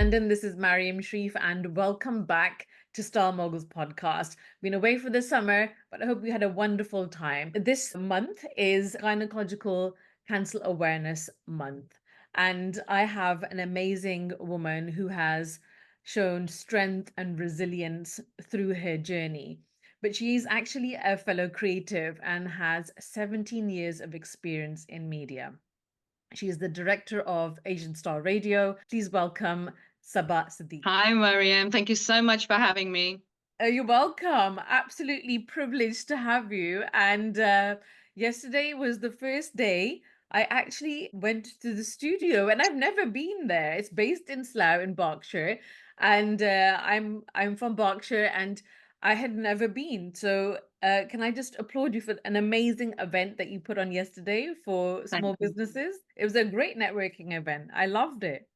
London. This is Maryum, Sharif, and welcome back to Star Moguls podcast. Been away for the summer, but I hope you had a wonderful time. This month is Gynaecological Cancer Awareness Month, and I have an amazing woman who has shown strength and resilience through her journey. But she is actually a fellow creative and has 17 years of experience in media. She is the director of Asian Star Radio. Please welcome Sbba Siddique. Hi, Maryum. Thank you so much for having me. You're welcome. Absolutely privileged to have you. And yesterday was the first day I actually went to the studio, and I've never been there. It's based in Slough in Berkshire, and I'm from Berkshire, and I had never been. So can I just applaud you for an amazing event that you put on yesterday for Thank small you. businesses? It was a great networking event. I loved it.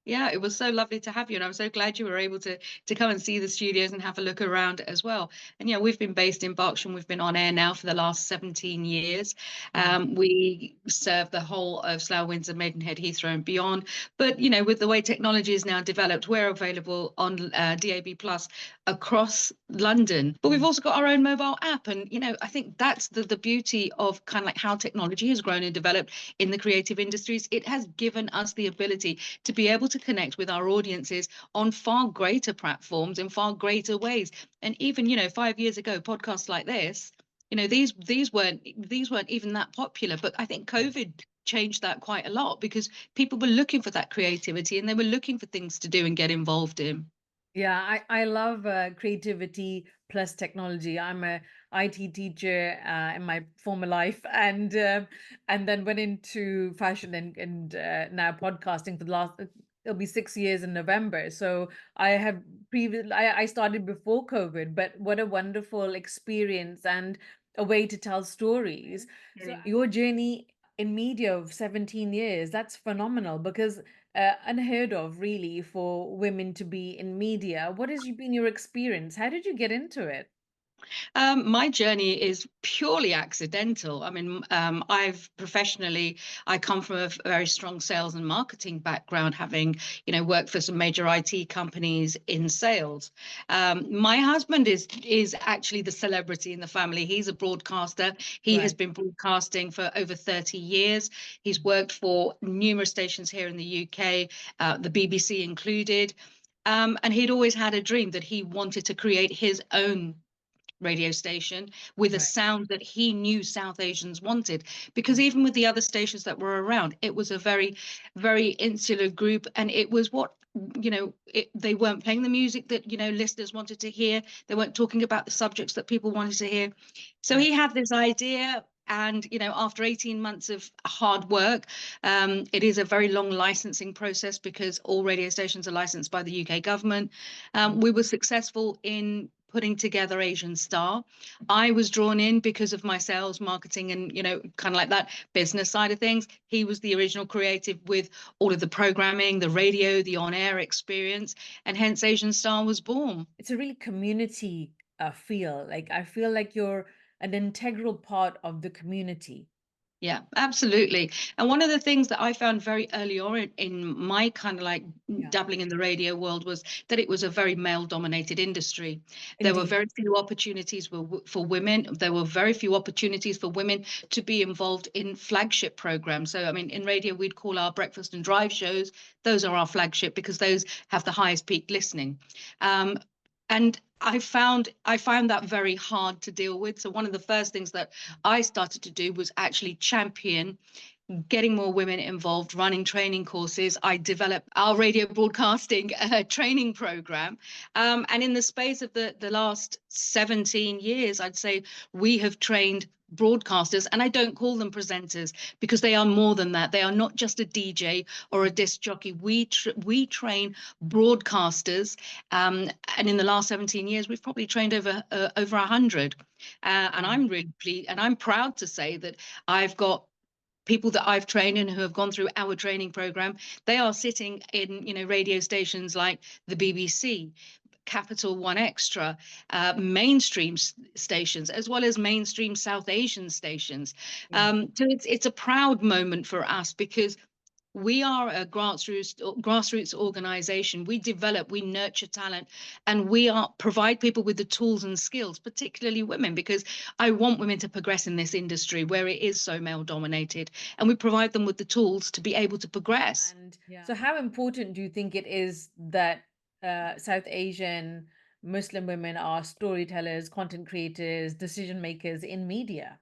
Yeah, it was so lovely to have you, and I'm so glad you were able to come and see the studios and have a look around as well. And yeah, we've been based in Berkshire, and we've been on air now for the last 17 years. Mm. We serve the whole of Slough, Windsor, Maidenhead, Heathrow, and beyond. But you know, with the way technology is now developed, we're available on DAB Plus across London. But we've also got our own mobile app, and you know, I think that's the beauty of kind of like how technology has grown and developed in the creative industries. It has given us the ability to be able to connect with our audiences on far greater platforms in far greater ways. And even, you know, 5 years ago, podcasts like this, you know, these weren't even that popular. But I think COVID changed that quite a lot because people were looking for that creativity and they were looking for things to do and get involved in. Yeah, I love creativity plus technology. I'm a IT teacher in my former life, and then went into fashion and now podcasting for the last. It'll be 6 years in November. So I have I started before COVID, but what a wonderful experience and a way to tell stories. So your journey in media of 17 years, that's phenomenal because unheard of, really, for women to be in media. What has been your experience? How did you get into it? My journey is purely accidental. I mean, I come from a very strong sales and marketing background, having, you know, worked for some major IT companies in sales. My husband is actually the celebrity in the family. He's a broadcaster. He has Right. been broadcasting for over 30 years. He's worked for numerous stations here in the UK, the BBC included. And he'd always had a dream that he wanted to create his own radio station with a Right. sound that he knew South Asians wanted. Because even with the other stations that were around, it was a very, very insular group. And it was what, you know, they weren't playing the music that, you know, listeners wanted to hear. They weren't talking about the subjects that people wanted to hear. So Right. he had this idea. And, you know, after 18 months of hard work, it is a very long licensing process because all radio stations are licensed by the UK government. We were successful in putting together Asian Star. I was drawn in because of my sales, marketing, and, you know, kind of like that business side of things. He was the original creative with all of the programming, the radio, the on-air experience, and hence Asian Star was born. It's a really community feel. Like I feel like you're an integral part of the community. Yeah, absolutely. And one of the things that I found very early on in my kind of like Yeah. dabbling in the radio world was that it was a very male dominated industry. There were Indeed. very few opportunities for women. There were very few opportunities for women to be involved in flagship programs. So, I mean, in radio, we'd call our breakfast and drive shows. Those are our flagship because those have the highest peak listening. Um, and I found that very hard to deal with. So one of the first things that I started to do was actually champion getting more women involved, running training courses. I developed our radio broadcasting training program. And in the space of the last 17 years, I'd say we have trained broadcasters, and I don't call them presenters because they are more than that. They are not just a DJ or a disc jockey. We train broadcasters, and in the last 17 years, we've probably trained over 100. And I'm really pleased, and I'm proud to say that I've got people that I've trained and who have gone through our training program. They are sitting in, you know, radio stations like the BBC, Capital One Extra, mainstream stations, as well as mainstream South Asian stations. Yeah. So it's a proud moment for us because We are a grassroots organization. We develop, we nurture talent, and we are provide people with the tools and skills, particularly women, because I want women to progress in this industry where it is so male dominated, and we provide them with the tools to be able to progress. And so, how important do you think it is that South Asian Muslim women are storytellers, content creators, decision makers in media?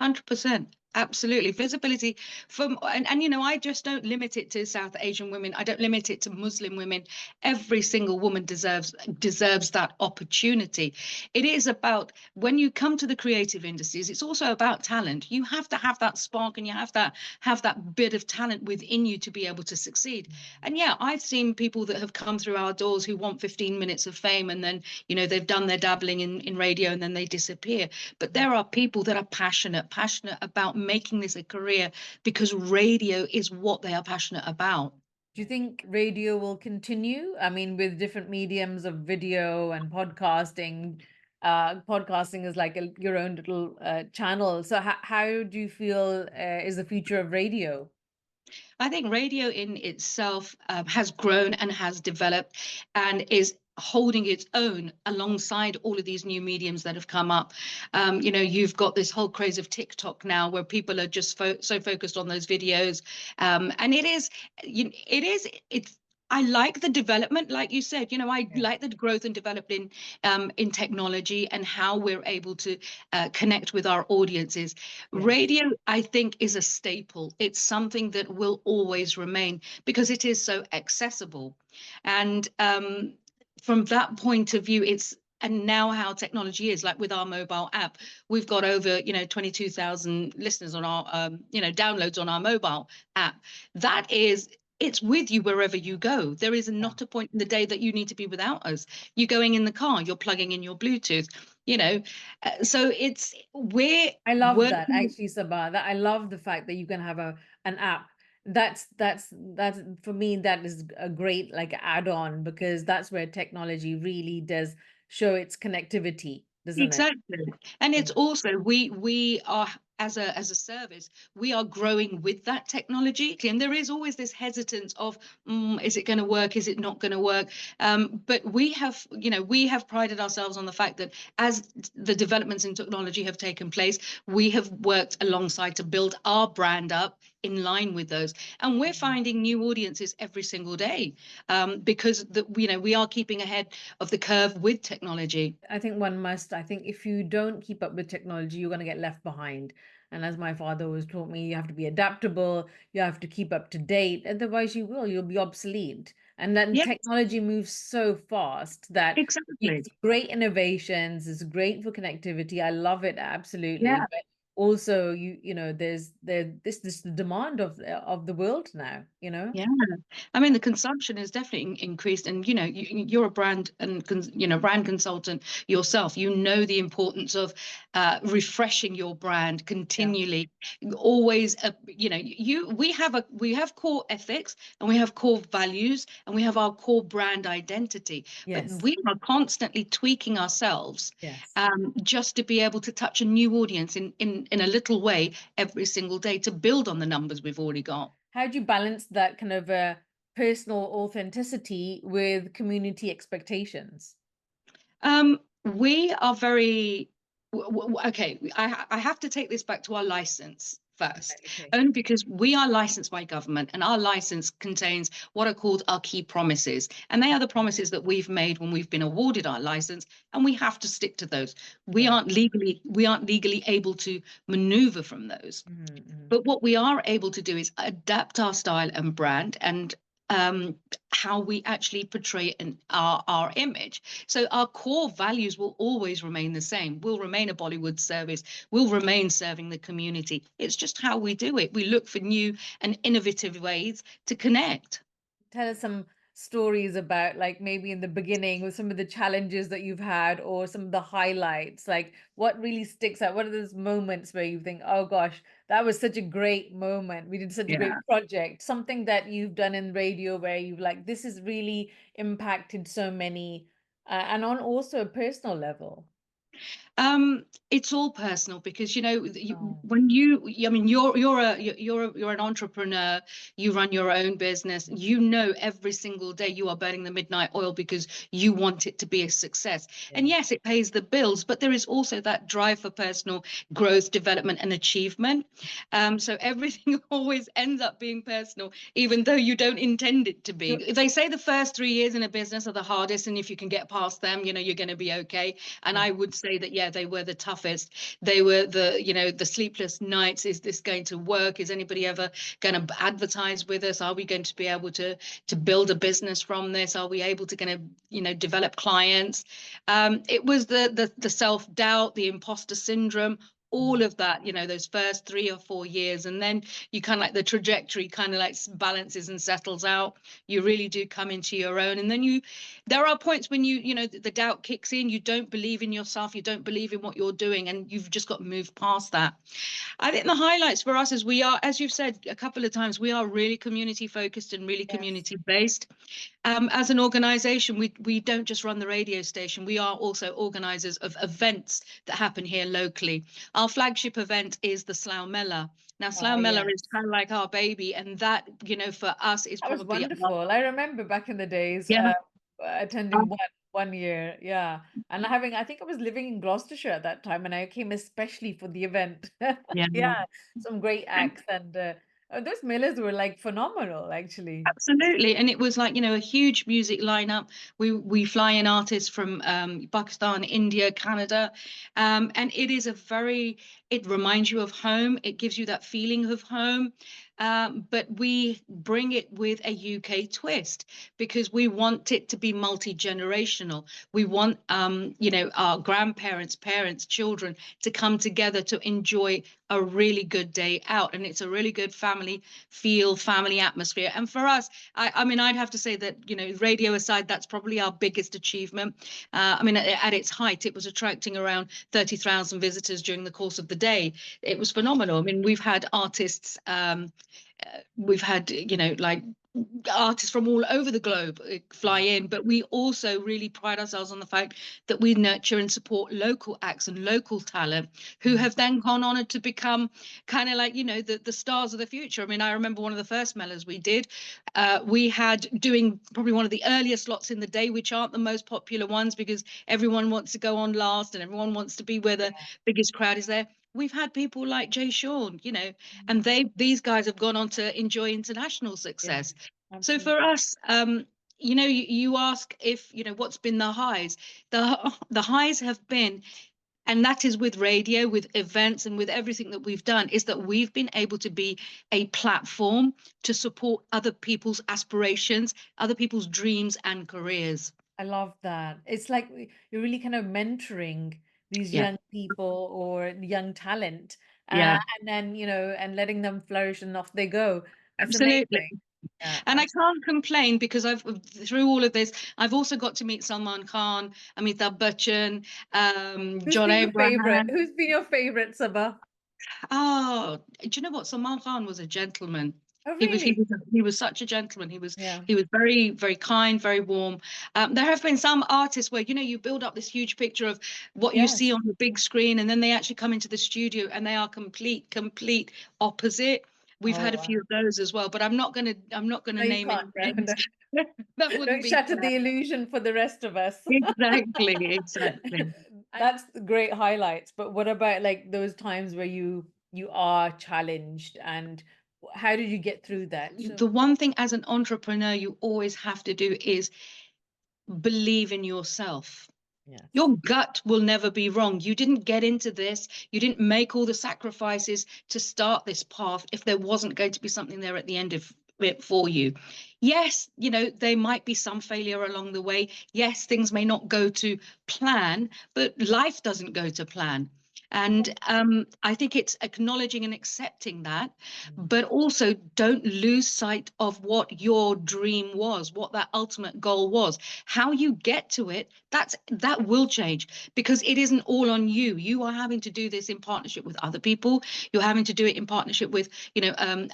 100%. Absolutely. Visibility from, and you know, I just don't limit it to South Asian women. I don't limit it to Muslim women. Every single woman deserves that opportunity. It is about, when you come to the creative industries, it's also about talent. You have to have that spark, and you have that bit of talent within you to be able to succeed. And yeah, I've seen people that have come through our doors who want 15 minutes of fame, and then, you know, they've done their dabbling in radio, and then they disappear. But there are people that are passionate about making this a career, because radio is what they are passionate about. Do you think radio will continue? I mean, with different mediums of video and podcasting, podcasting is like your own little channel. So, how do you feel is the future of radio? I think radio in itself has grown and has developed and is holding its own alongside all of these new mediums that have come up. You know, you've got this whole craze of TikTok now, where people are just so focused on those videos, and it's. I like the development, like you said. You know, I Yeah. like the growth and development in technology, and how we're able to connect with our audiences. Yes. Radio, I think, is a staple. It's something that will always remain because it is so accessible. And from that point of view, and now how technology is, like with our mobile app, we've got over, you know, 22,000 listeners on our, you know, downloads on our mobile app. That is, it's with you wherever you go. There is Yeah. not a point in the day that you need to be without us. You're going in the car, you're plugging in your Bluetooth, you know. So we're I love that working. actually, Sabah. That I love the fact that you can have an app. That's for me, that is a great like add-on, because that's where technology really does show its connectivity, doesn't it? Exactly. And Yeah. it's also, we are, as a service, we are growing with that technology. And there is always this hesitance of, is it going to work? Is it not going to work? But we have, you know, we have prided ourselves on the fact that as the developments in technology have taken place, we have worked alongside to build our brand up in line with those. And we're finding new audiences every single day, because you know, we are keeping ahead of the curve with technology. I think one must. I think if you don't keep up with technology, you're going to get left behind. And as my father always taught me, you have to be adaptable, you have to keep up to date, otherwise you'll be obsolete. And then Yes, technology moves so fast that exactly. it's great innovations, it's great for connectivity. I love it absolutely. Yeah. But also you know, this the demand of the world now, you know? Yeah, I mean, the consumption has definitely increased, and you know, you're a brand and you know, brand consultant yourself. You know the importance of refreshing your brand Yeah. continually. Always, you know, we have core ethics, and we have core values, and we have our core brand identity. But Yes. we are constantly tweaking ourselves, Yes. just to be able to touch a new audience in a little way every single day to build on the numbers we've already got. How do you balance that kind of personal authenticity with community expectations? We are very okay. I have to take this back to our license Right, first, okay. only because we are licensed by government, and our license contains what are called our key promises, and they are the promises that we've made when we've been awarded our license, and we have to stick to those. Right. We aren't legally able to maneuver from those. Mm-hmm. But what we are able to do is adapt our style and brand, and um, how we actually portray our image. So our core values will always remain the same. We'll remain a Bollywood service. We'll remain serving the community. It's just how we do it. We look for new and innovative ways to connect. Tell us some stories about, like, maybe in the beginning with some of the challenges that you've had, or some of the highlights, like what really sticks out. What are those moments where you think, oh gosh, that was such a great moment, we did such a great Yeah. project, something that you've done in radio where you've like, this has really impacted so many, and on also a personal level. It's all personal because Oh, when I mean, you're an entrepreneur. You run your own business. You know every single day you are burning the midnight oil because you want it to be a success. And yeah. yes, it pays the bills, but there is also that drive for personal growth, development, and achievement. So everything always ends up being personal, even though you don't intend it to You- be. They say the first 3 years in a business are the hardest, and if you can get past them, you're going to be okay. And Yeah. I would say that, yeah, they were the toughest. They were the sleepless nights. Is this going to work? Is anybody ever going to advertise with us? Are we going to be able to build a business from this? Are we able to develop clients? It was the self-doubt, the imposter syndrome, Mm. all of that, those first 3 or 4 years. And then you kind of like the trajectory kind of like balances and settles out. You really do come into your own. And then there are points when the doubt kicks in. You don't believe in yourself. You don't believe in what you're doing. And you've just got to move past that. I think the highlights for us is we are, as you've said a couple of times, we are really community focused and really Yes. community based. As an organization, we don't just run the radio station. We are also organizers of events that happen here locally. Our flagship event is the Slough Mela. Now, Oh, Slough Mela is yes. kind of like our baby, and that, for us is That was probably our, wonderful. I remember back in the days yeah, attending one year. Yeah. And I think I was living in Gloucestershire at that time, and I came especially for the event. yeah. Yeah. Some great acts, and those millers were like phenomenal, actually. Absolutely. And it was like, a huge music lineup. We fly in artists from Pakistan, India, Canada. And it reminds you of home. It gives you that feeling of home. But we bring it with a UK twist because we want it to be multi-generational. We want, our grandparents, parents, children to come together to enjoy a really good day out. And it's a really good family atmosphere. And for us, I mean, I'd have to say that, radio aside, that's probably our biggest achievement. I mean, at its height, it was attracting around 30,000 visitors during the course of the day. It was phenomenal. I mean, we've had, like artists from all over the globe fly Wow. in, but we also really pride ourselves on the fact that we nurture and support local acts and local talent who Mm. have then gone on to become kind of like, the stars of the future. I mean, I remember one of the first Mellors we did. We had doing probably one of the earlier slots in the day, which aren't the most popular ones because everyone wants to go on last and everyone wants to be where the biggest crowd is there. We've had people like Jay Sean, and these guys have gone on to enjoy international Yeah, success. So absolutely. for us, you ask if, what's been the highs. The highs have been, and that is with radio, with events, and with everything that we've done, is that we've been able to be a platform to support other people's aspirations, other people's dreams and careers. I love that. It's like you're really kind of mentoring these Yeah, young people or young talent, yeah, and then, and letting them flourish and off they go. That's absolutely. amazing. Yeah, And I can't complain because through all of this, I've also got to meet Salman Khan, Amitabh Bachchan, Who's John been your favorite? Abraham. Who's been your favorite, Sbba? Oh, do you know what? Salman Khan was a gentleman. Oh, He was he really? was he was such a gentleman. Yeah. He was very, very kind, very warm. There have been some artists where you build up this huge picture of what you see Yes. on the big screen, and then they actually come into the studio and they are complete opposite. We've Oh, had a wow. few of those as well, but I'm not gonna No, you name can't. any No, no. names. That wouldn't Don't be shatter fair. the illusion for the rest of us. Exactly. That's the great highlights. But what about like those times where you are challenged, and how did you get through that? The one thing as an entrepreneur you always have to do is believe in yourself. Yes. Your gut will never be wrong. You didn't get into this. You didn't make all the sacrifices to start this path if there wasn't going to be something there at the end of it for you. Yes, there might be some failure along the way. Yes, things may not go to plan, but life doesn't go to plan. And I think it's acknowledging and accepting that, Mm. but also don't lose sight of what your dream was, what that ultimate goal was. How you get to it, that will change because it isn't all on you. You are having to do this in partnership with other people. You're having to do it in partnership with,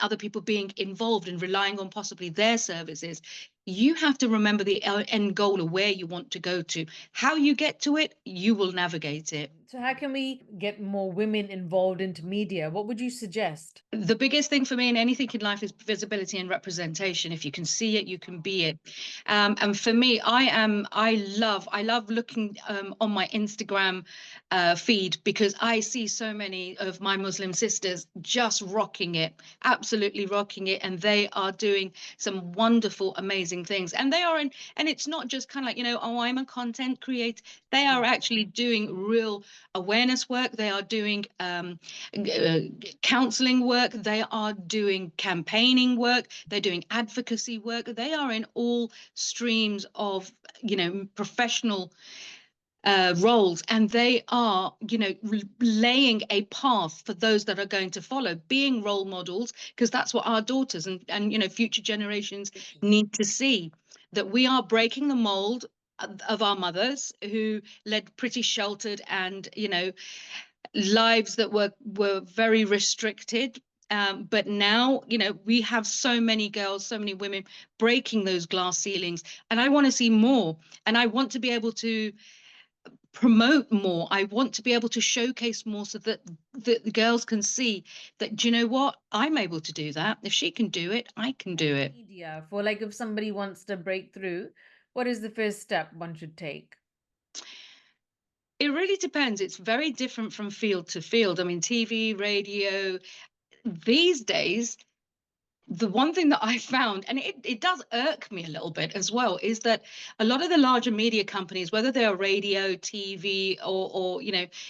other people being involved and relying on possibly their services. you have to remember the end goal of where you want to go to. How you get to it, you will navigate it. So how can we get more women involved into media? What would you suggest? The biggest thing for me in anything in life is visibility and representation. If you can see it, you can be it. And for me, I love looking on my Instagram feed, because I see so many of my Muslim sisters just rocking it, absolutely rocking it, and they are doing some wonderful, amazing things. And they are in, and it's not just kind of like, oh, I'm a content creator. They are Yeah. actually doing real awareness work. They are doing uh, counseling work, they are doing campaigning work, they're doing advocacy work, they are in all streams of professional roles, and they are laying a path for those that are going to follow, being role models, because that's what our daughters and future generations need to see, that we are breaking the mold of our mothers who led pretty sheltered and lives that were very restricted. But now, we have so many girls, so many women breaking those glass ceilings, and I want to see more. And I want to be able to promote more. I want to be able to showcase more, so that the girls can see that, do you know what? I'm able to do that. If she can do it, I can do it. Media for, like, if somebody wants to break through, what is the first step one should take? It really depends. It's very different from field to field. I mean, TV, radio, these days, the one thing that I found, and it does irk me a little bit as well, is that a lot of the larger media companies, whether they're radio, TV, or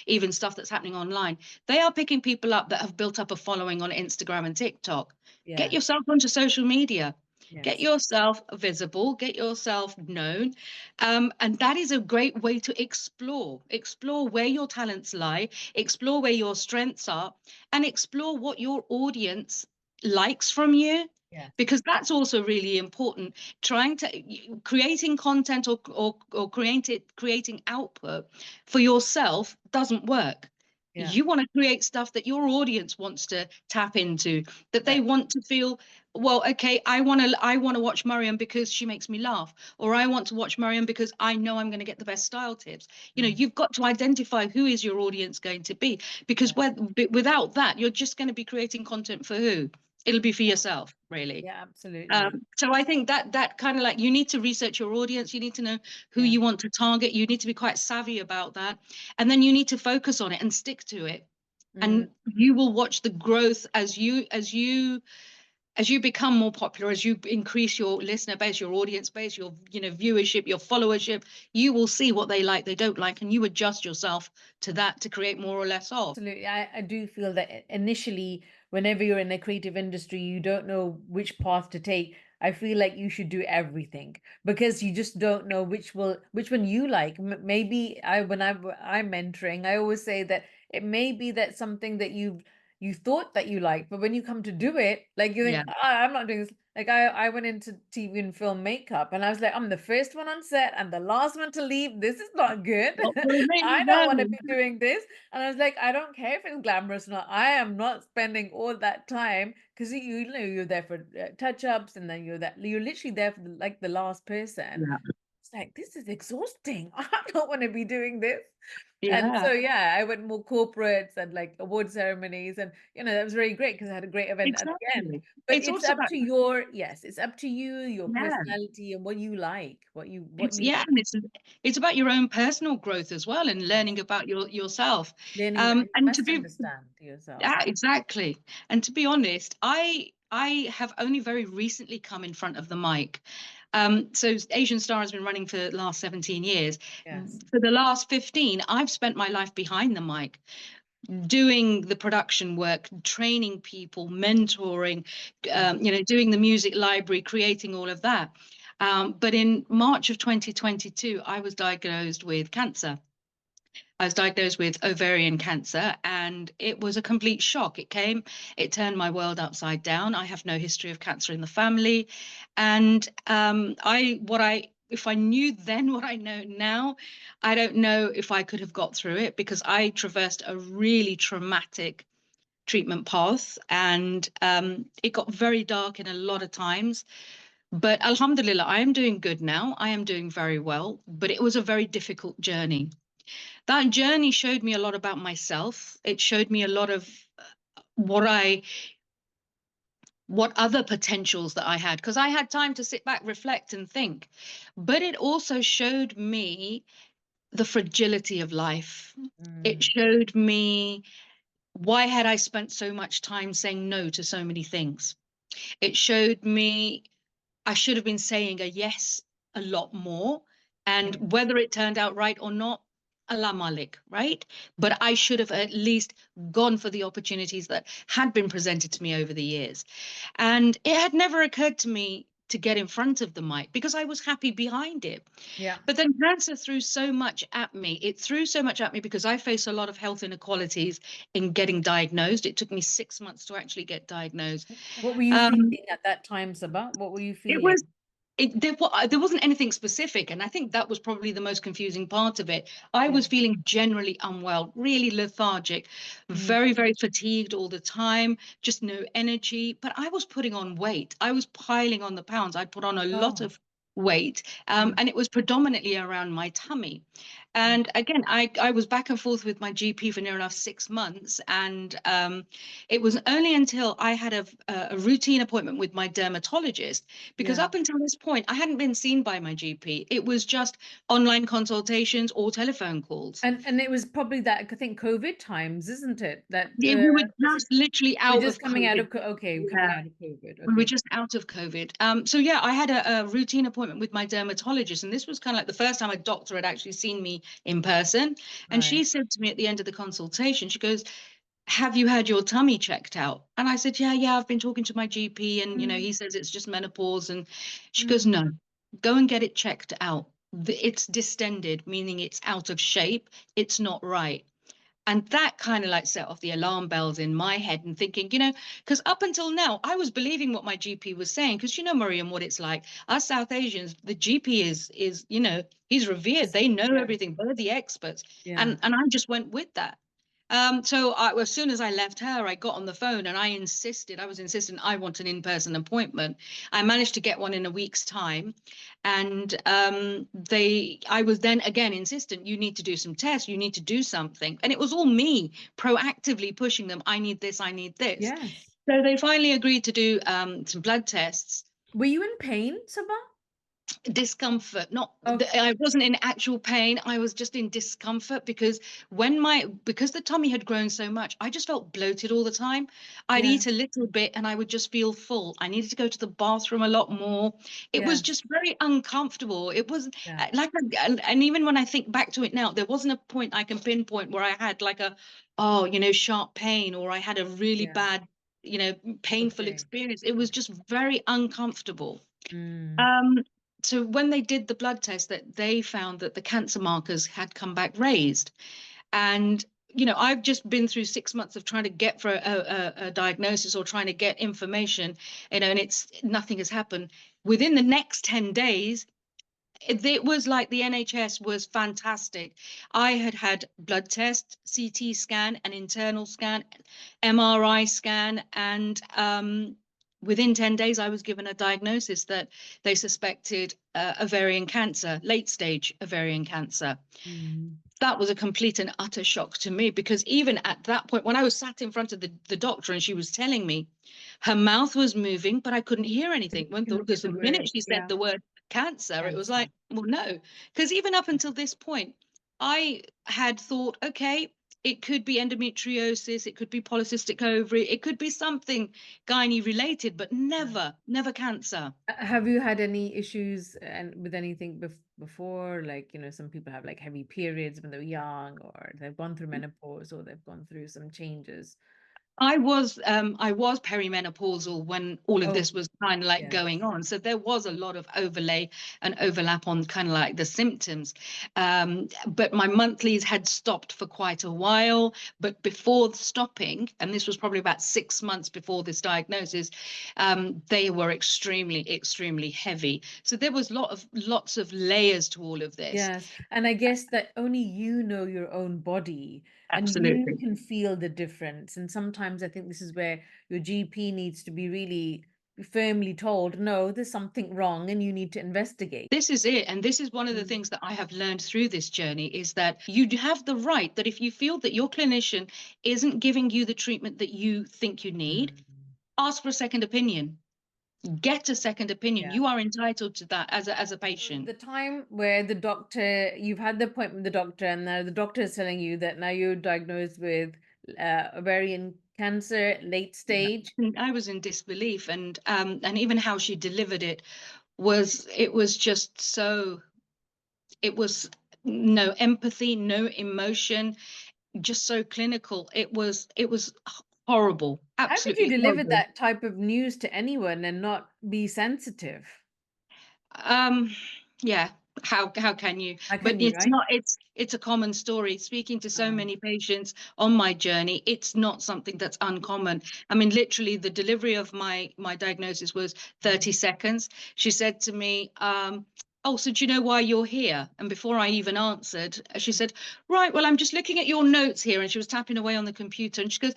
even stuff that's happening online, they are picking people up that have built up a following on Instagram and TikTok. Get Yeah. yourself onto social media. Get Yes. yourself visible, get yourself known. And that is a great way to explore where your talents lie, explore where your strengths are, and explore what your audience likes from you, Yes. because that's also really important. Trying to creating content, or creating output for yourself doesn't work. Yeah. You want to create stuff that your audience wants to tap into, that they Right. want to feel, well, okay, I want to watch Maryum because she makes me laugh, or I want to watch Maryum because I know I'm going to get the best style tips. Mm. You've got to identify who is your audience going to be, because Yeah. without that, you're just going to be creating content for who? It'll be for Yeah. yourself, really. Yeah, absolutely. So I think that kind of, like, you need to research your audience, you need to know who Yeah. you want to target, you need to be quite savvy about that, and then you need to focus on it and stick to it. Mm. And you will watch the growth as you become more popular, as you increase your listener base, your audience base, your viewership, your followership. You will see what they like, they don't like, and you adjust yourself to that to create more or less of. Absolutely. I do feel that initially, whenever you're in a creative industry, you don't know which path to take. I feel like you should do everything because you just don't know which one you like. Maybe I'm mentoring, I always say that it may be that something that you thought that you liked, but when you come to do it, like you think, Yeah. I'm not doing this. Like I went into TV and film makeup, and I was like, I'm the first one on set and the last one to leave. This is not good. Not for me, I don't no. want to be doing this. And I was like, I don't care if it's glamorous or not. I am not spending all that time because you're there for touch-ups, and then you're literally there for like the last person. Yeah. It's like, this is exhausting. I don't want to be doing this. And Yeah, so yeah, I went more corporates and like award ceremonies, and that was very great because I had a great event at the end. exactly. But It's it's also up about, to yes, it's up to you, your yeah. personality, and what you like, what It's you yeah, and it's about your own personal growth as well, and yes, learning about yourself. learning that you And to must be understand yourself. Yeah, exactly. And to be honest, I have only very recently come in front of the mic. So Asian Star has been running for the last 17 years. Yes. For the last 15, I've spent my life behind the mic, doing the production work, training people, mentoring, Mm. doing the music library, creating all of that. But in March of 2022, I was diagnosed with cancer. I was diagnosed with ovarian cancer, and it was a complete shock. It turned my world upside down. I have no history of cancer in the family. And if I knew then what I know now, I don't know if I could have got through it, because I traversed a really traumatic treatment path, and it got very dark in a lot of times. But Alhamdulillah, I am doing good now. I am doing very well, but it was a very difficult journey. That journey showed me a lot about myself. It showed me a lot of what I what other potentials that I had, because I had time to sit back, reflect, and think. But it also showed me the fragility of life. It Mm, showed me why had I spent so much time saying no to so many things. It showed me I should have been saying a yes a lot more. And yes. whether it turned out right or not, Allah Malik, right? But I should have at least gone for the opportunities that had been presented to me over the years. And it had never occurred to me to get in front of the mic because I was happy behind it. Yeah. But then cancer threw so much at me. It threw so much at me because I face a lot of health inequalities in getting diagnosed. It took me 6 months to actually get diagnosed. What were you Um, feeling at that time, Sbba? What were you it feeling? was there wasn't anything specific, and I think that was probably the most confusing part of it. I Yeah. was feeling generally unwell, really lethargic, Mm. very fatigued all the time, just no energy. But I was putting on weight. I was piling on the pounds. I'd put on a lot Oh. of weight, Mm, and it was predominantly around my tummy. mm. And again, I was back and forth with my GP for near enough 6 months, and it was only until I had a routine appointment with my dermatologist, because Yeah. up until this point, I hadn't been seen by my GP. It was just online consultations or telephone calls. And it was probably that, I think, COVID times, isn't it? That We were was it, just literally we're out just of coming out COVID. of okay, we're coming Yeah, out of COVID. we were Okay. just out of COVID. So yeah, I had a routine appointment with my dermatologist, and this was kind of like the first time a doctor had actually seen me in person. And she Right. said to me at the end of the consultation, she goes, "Have you had your tummy checked out?" And I said, "Yeah, I've been talking to my GP, and he Mm, says it's just menopause." And she goes, mm. "No, go and get it checked out. It's distended, meaning it's out of shape. It's not right." And that kind of like set off the alarm bells in my head and thinking, because up until now, I was believing what my GP was saying. Because Maryam, what it's like, us South Asians, the GP is, he's revered. Yes. They know Yeah. everything. They're the experts. Yeah. And I just went with that. As soon as I left her, I got on the phone and I was insistent I want an in-person appointment. I managed to get one in a week's time. And I was then again insistent, you need to do some tests, you need to do something. And it was all me proactively pushing them. I need this, I need this. Yes. So they finally agreed to do some blood tests. Were you in pain, Sbba? Discomfort, not Okay. I wasn't in actual pain. I was just in discomfort because because the tummy had grown so much, I just felt bloated all the time. I'd Yeah. eat a little bit and I would just feel full. I needed to go to the bathroom a lot more. It was Yes. just very uncomfortable. It was Yeah. and even when I think back to it now, there wasn't a point I can pinpoint where I had like sharp pain, or I had a really Yeah. bad painful Okay. experience. It was just very uncomfortable. Mm. um, so when they did the blood test, that they found that the cancer markers had come back raised. And I've just been through 6 months of trying to get for a diagnosis or trying to get information, and it's nothing has happened. Within the next 10 days, it was like the NHS was fantastic. I had blood tests, CT scan, an internal scan, MRI scan, and within 10 days, I was given a diagnosis that they suspected ovarian cancer, late stage ovarian cancer. Mm. That was a complete and utter shock to me, because even at that point, when I was sat in front of the doctor and she was telling me, her mouth was moving, but I couldn't hear anything. You look Because at the the minute she words. said Yeah. the word cancer, it was Cancer. like, well, no. Because even up until this point, I had thought, okay, it could be endometriosis, it could be polycystic ovary, it could be something gynae related, but Yeah. never cancer. Have you had any issues and with anything before? Like, some people have like heavy periods when they're young, or they've gone through menopause, or they've gone through some changes. I was perimenopausal when all of Oh, this was kind of like yes. going on. So there was a lot of overlay and overlap on kind of like the symptoms. But my monthlies had stopped for quite a while. But before stopping, and this was probably about 6 months before this diagnosis, they were extremely heavy. So there was lots of layers to all of this. Yes. And I guess that only you know your own body and you Absolutely. can feel the difference. And sometimes I think this is where your GP needs to be really firmly told, no, there's something wrong and you need to investigate. This is it. And this is one of the Mm. things that I have learned through this journey is that you have the right that if you feel that your clinician isn't giving you the treatment that you think you need, Mm. ask for a second opinion. Get a second opinion. Yeah. You are entitled to that as a So patient. the time where the doctor, you've had the appointment with the doctor, and now the doctor is telling you that now you're diagnosed with ovarian cancer, late Yeah. stage. And I was in disbelief, and even how she delivered it was just so, it was no empathy, no emotion, just so clinical. It was horrible, How could you absolutely deliver horrible. that type of news to anyone and not be sensitive? Um, yeah, how can you? How But can you, it's right? not, it's a common story. Speaking to so Um, many patients on my journey, it's not something that's uncommon. I mean, literally the delivery of my diagnosis was 30 seconds. She said to me, oh, so do you know why you're here? And before I even answered, she said, right, well, I'm just looking at your notes here. And she was tapping away on the computer. And she goes,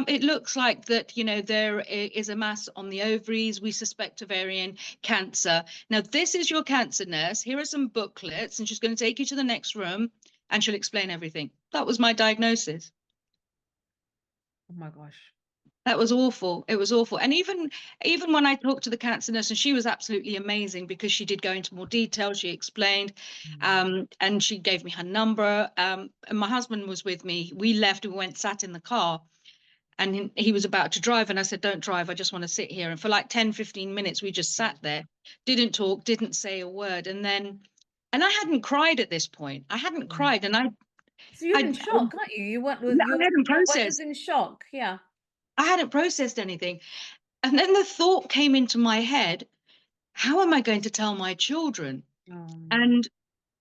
it looks like that, there is a mass on the ovaries. We suspect ovarian cancer. Now, this is your cancer nurse. Here are some booklets, and she's going to take you to the next room and she'll explain everything. That was my diagnosis. oh my gosh. That was awful. It was awful. And even when I talked to the cancer nurse, and she was absolutely amazing because she did go into more detail. She explained, Mm. and she gave me her number. And my husband was with me. We left and we went sat in the car. And he was about to drive, and I said, don't drive, I just want to sit here. And for like 10, 15 minutes we just Yeah. sat there, didn't talk, didn't say a word. And I hadn't cried at this point. I hadn't Mm. cried, and So you're I in shock, aren't you? You went with I hadn't your mind is processed, in shock. Yeah. I hadn't processed anything. And then the thought came into my head, how am I going to tell my children? Um, And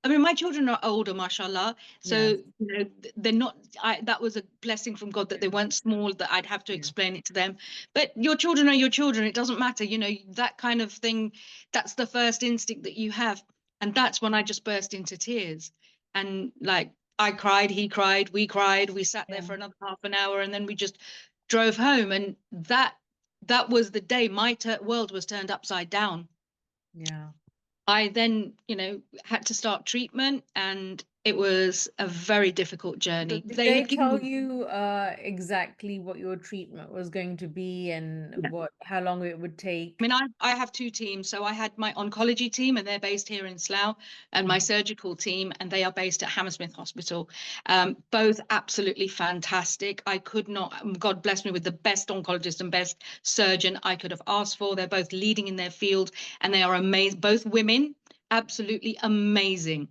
I mean, my children are older, mashallah. So, yes. they're not, that was a blessing from God that they Yeah. weren't small, that I'd have to Yeah. explain it to them. But your children are your children. It doesn't matter, that kind of thing. That's the first instinct that you have. And that's when I just burst into tears. And like, I cried, he cried, we sat there Yeah. for another half an hour, and then we just drove home. And that was the day my world was turned upside down. Yeah. I then, had to start treatment, and it was a very difficult So journey. did They they had given tell me, you exactly what your treatment was going to be and yeah. how long it would I take? mean, I have two teams. So I had my oncology team, and they're based here in Slough, and my Mm. surgical team, and they are based at Hammersmith Hospital. Both absolutely fantastic. I could not, God bless me with the best oncologist and best surgeon I could have asked for. They're both leading in their field, and they are amazing. Both women, absolutely amazing.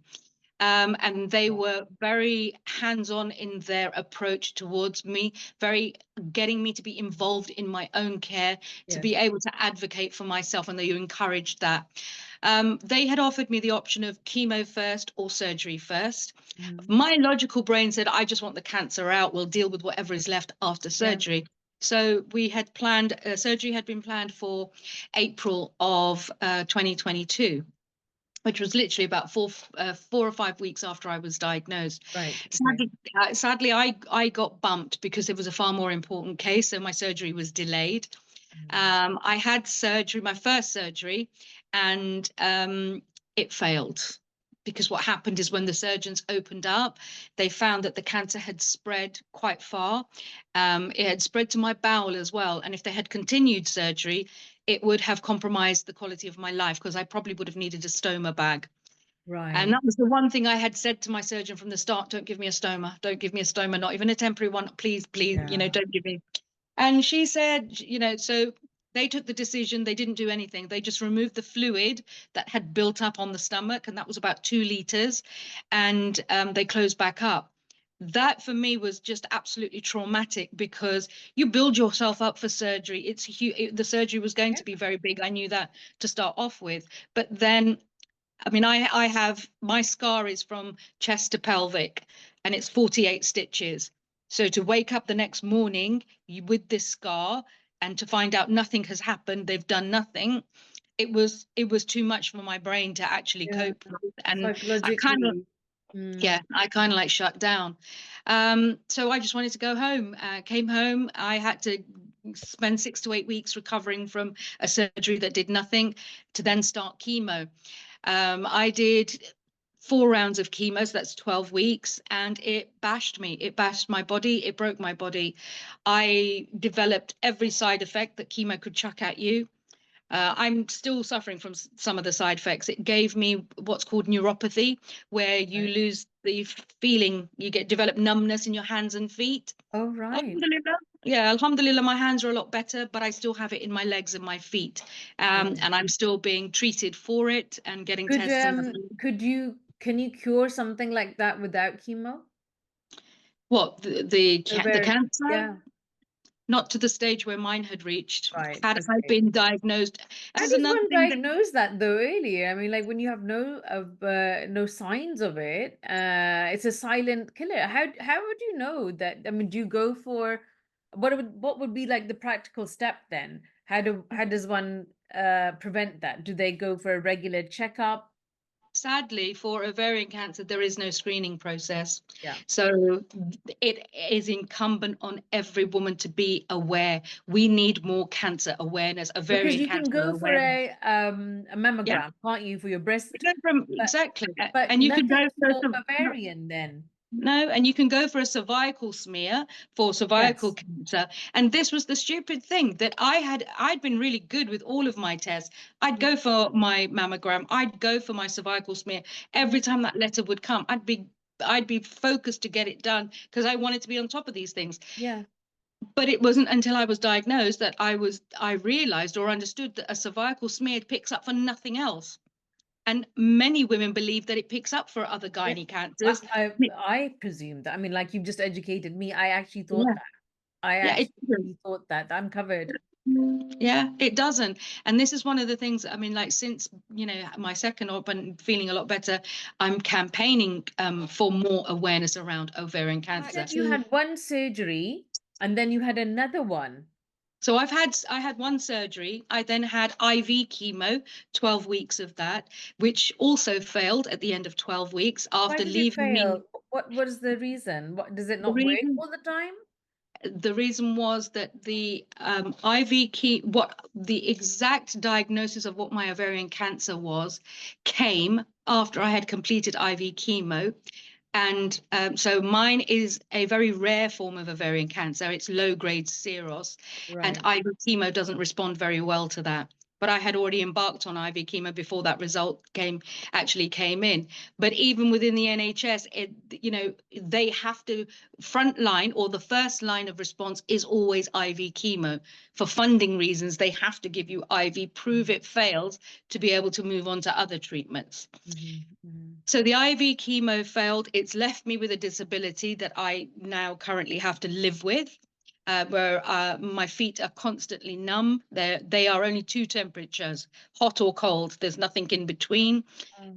And they Wow. were very hands-on in their approach towards me, very getting me to be involved in my own care, to Yes. be able to advocate for myself, and they encouraged that. They had offered me the option of chemo first or surgery first. Mhm. My logical brain said, I just want the cancer out. We'll deal with whatever is left after Yeah. surgery. So we had planned, surgery had been planned for April of 2022, which was literally about 4 or 5 weeks after I was diagnosed. Right. Okay. Sadly, I got bumped because it was a far more important case, so my surgery was delayed. Mm. I had surgery, my first surgery, and it failed. Because what happened is when the surgeons opened up, they found that the cancer had spread quite far. It had spread to my bowel as well. And if they had continued surgery, it would have compromised the quality of my life, because I probably would have needed a stoma bag. And Right. that was the one thing I had said to my surgeon from the start: don't give me a stoma, don't give me a stoma, not even a temporary one. Please, please, Yeah. don't give me. And she said, so they took the decision, they didn't do anything. They just removed the fluid that had built up on the stomach, and that was about 2 liters, and they closed back up. That for me was just absolutely traumatic, because you build yourself up for surgery. It's huge. The surgery was going Yeah. to be very big. I knew that to start off with. But then, I mean, I have, my scar is from chest to pelvic, and it's 48 stitches. So to wake up the next morning with this scar, and to find out nothing has happened, they've done nothing, it was too much for my brain to actually Yeah. cope with. And I kind of, Psychologically. yeah, Mm. I kind of like shut down. So I just wanted to go home. Came home. I had to spend 6 to 8 weeks recovering from a surgery that did nothing, to then start chemo. I did 4 rounds of chemo, so that's 12 weeks, and it bashed me. It bashed my body. It broke my body. I developed every side effect that chemo could chuck at you. I'm still suffering from some of the side effects. It gave me what's called neuropathy, where you Right. lose the feeling, you develop numbness in your hands and feet. Oh, right. Alhamdulillah. Yeah, Alhamdulillah, my hands are a lot better, but I still have it in my legs and my feet. Right. And I'm still being treated for it and getting Could tests and can you cure something like that without chemo? what the Ovarian. cancer, Yeah. not to the stage where mine had reached. Right. Had I Okay. been diagnosed, this How is does another one thing that diagnose that though earlier? I mean, like when you have no signs of it, it's a silent killer. How would you know that? I mean, do you go for what would be like the practical step then? How does one prevent that? Do they go for a regular checkup? sadly, for ovarian cancer, there is no screening process. Yeah. So it is incumbent on every woman to be aware. We need more cancer awareness, Because ovarian you can cancer go for awareness. a Yeah, mammogram, can't you, for your breast? you go from But exactly, but and you can go nothing for for ovarian then. no, and you can go for a cervical smear for cervical Yes. cancer. And this was the stupid thing that I'd been really good with all of my tests. I'd Yeah. go for my mammogram, I'd go for my cervical smear. Mhm. Every time that letter would come, I'd be focused to get it done because I wanted to be on top of these things. Yeah. But it wasn't until I was diagnosed that I realized or understood that a cervical smear picks up for nothing else. And many women believe that it picks up for other Yeah. gynae I cancers. I I presumed. I mean, like you've just educated me. I actually thought Yeah, that. I yeah, it actually thought that. I'm covered. Yeah, it doesn't. And this is one of the things, I mean, like since, my second op and feeling a lot better, I'm campaigning for more awareness around ovarian You cancer. said you had one surgery and then you had another one. So I had one surgery. I then had IV chemo, 12 weeks of that, which also failed at the end of 12 weeks Why after did it leaving me. fail? What is the reason? What does it The not work reason all the time? the reason was that the IV key, what the exact diagnosis of what my ovarian cancer was, came after I had completed IV chemo. And so mine is a very rare form of ovarian cancer. It's low grade serous, and Right. IV chemo doesn't respond very well to that. But I had already embarked on IV chemo before that result came in. But even within the NHS, they have to front line, or the first line of response is always IV chemo. For funding reasons, they have to give you IV, prove it fails to be able to move on to other treatments. Mm-hmm. So the IV chemo failed. It's left me with a disability that I now currently have to live with, where my feet are constantly numb. They are only two temperatures, hot or cold. There's nothing in between.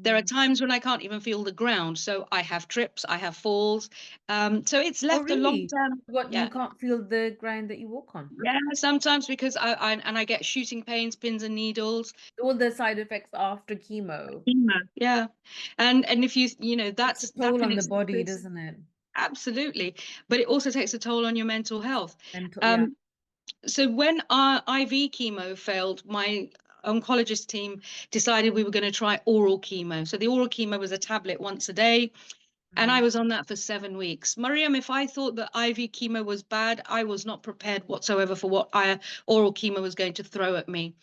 There are Um, times when I can't even feel the ground. So I have trips, I have falls. So it's oh, left a long really? term. What, you Yeah. can't feel the ground that you walk on? Yeah, sometimes because I get shooting pains, pins and needles. All the side effects after chemo. Yeah. And if Takes a that toll can on the exist. body, doesn't it? Absolutely. But it also takes a toll on your mental health. Mental, yeah. Um, so when our IV chemo failed, my oncologist team decided we were going to try oral chemo. So the oral chemo was a tablet once a day. And I Mhm. was on that for 7 weeks. Maryum, if I thought that IV chemo was bad, I was not prepared whatsoever for what oral chemo was going to throw at me.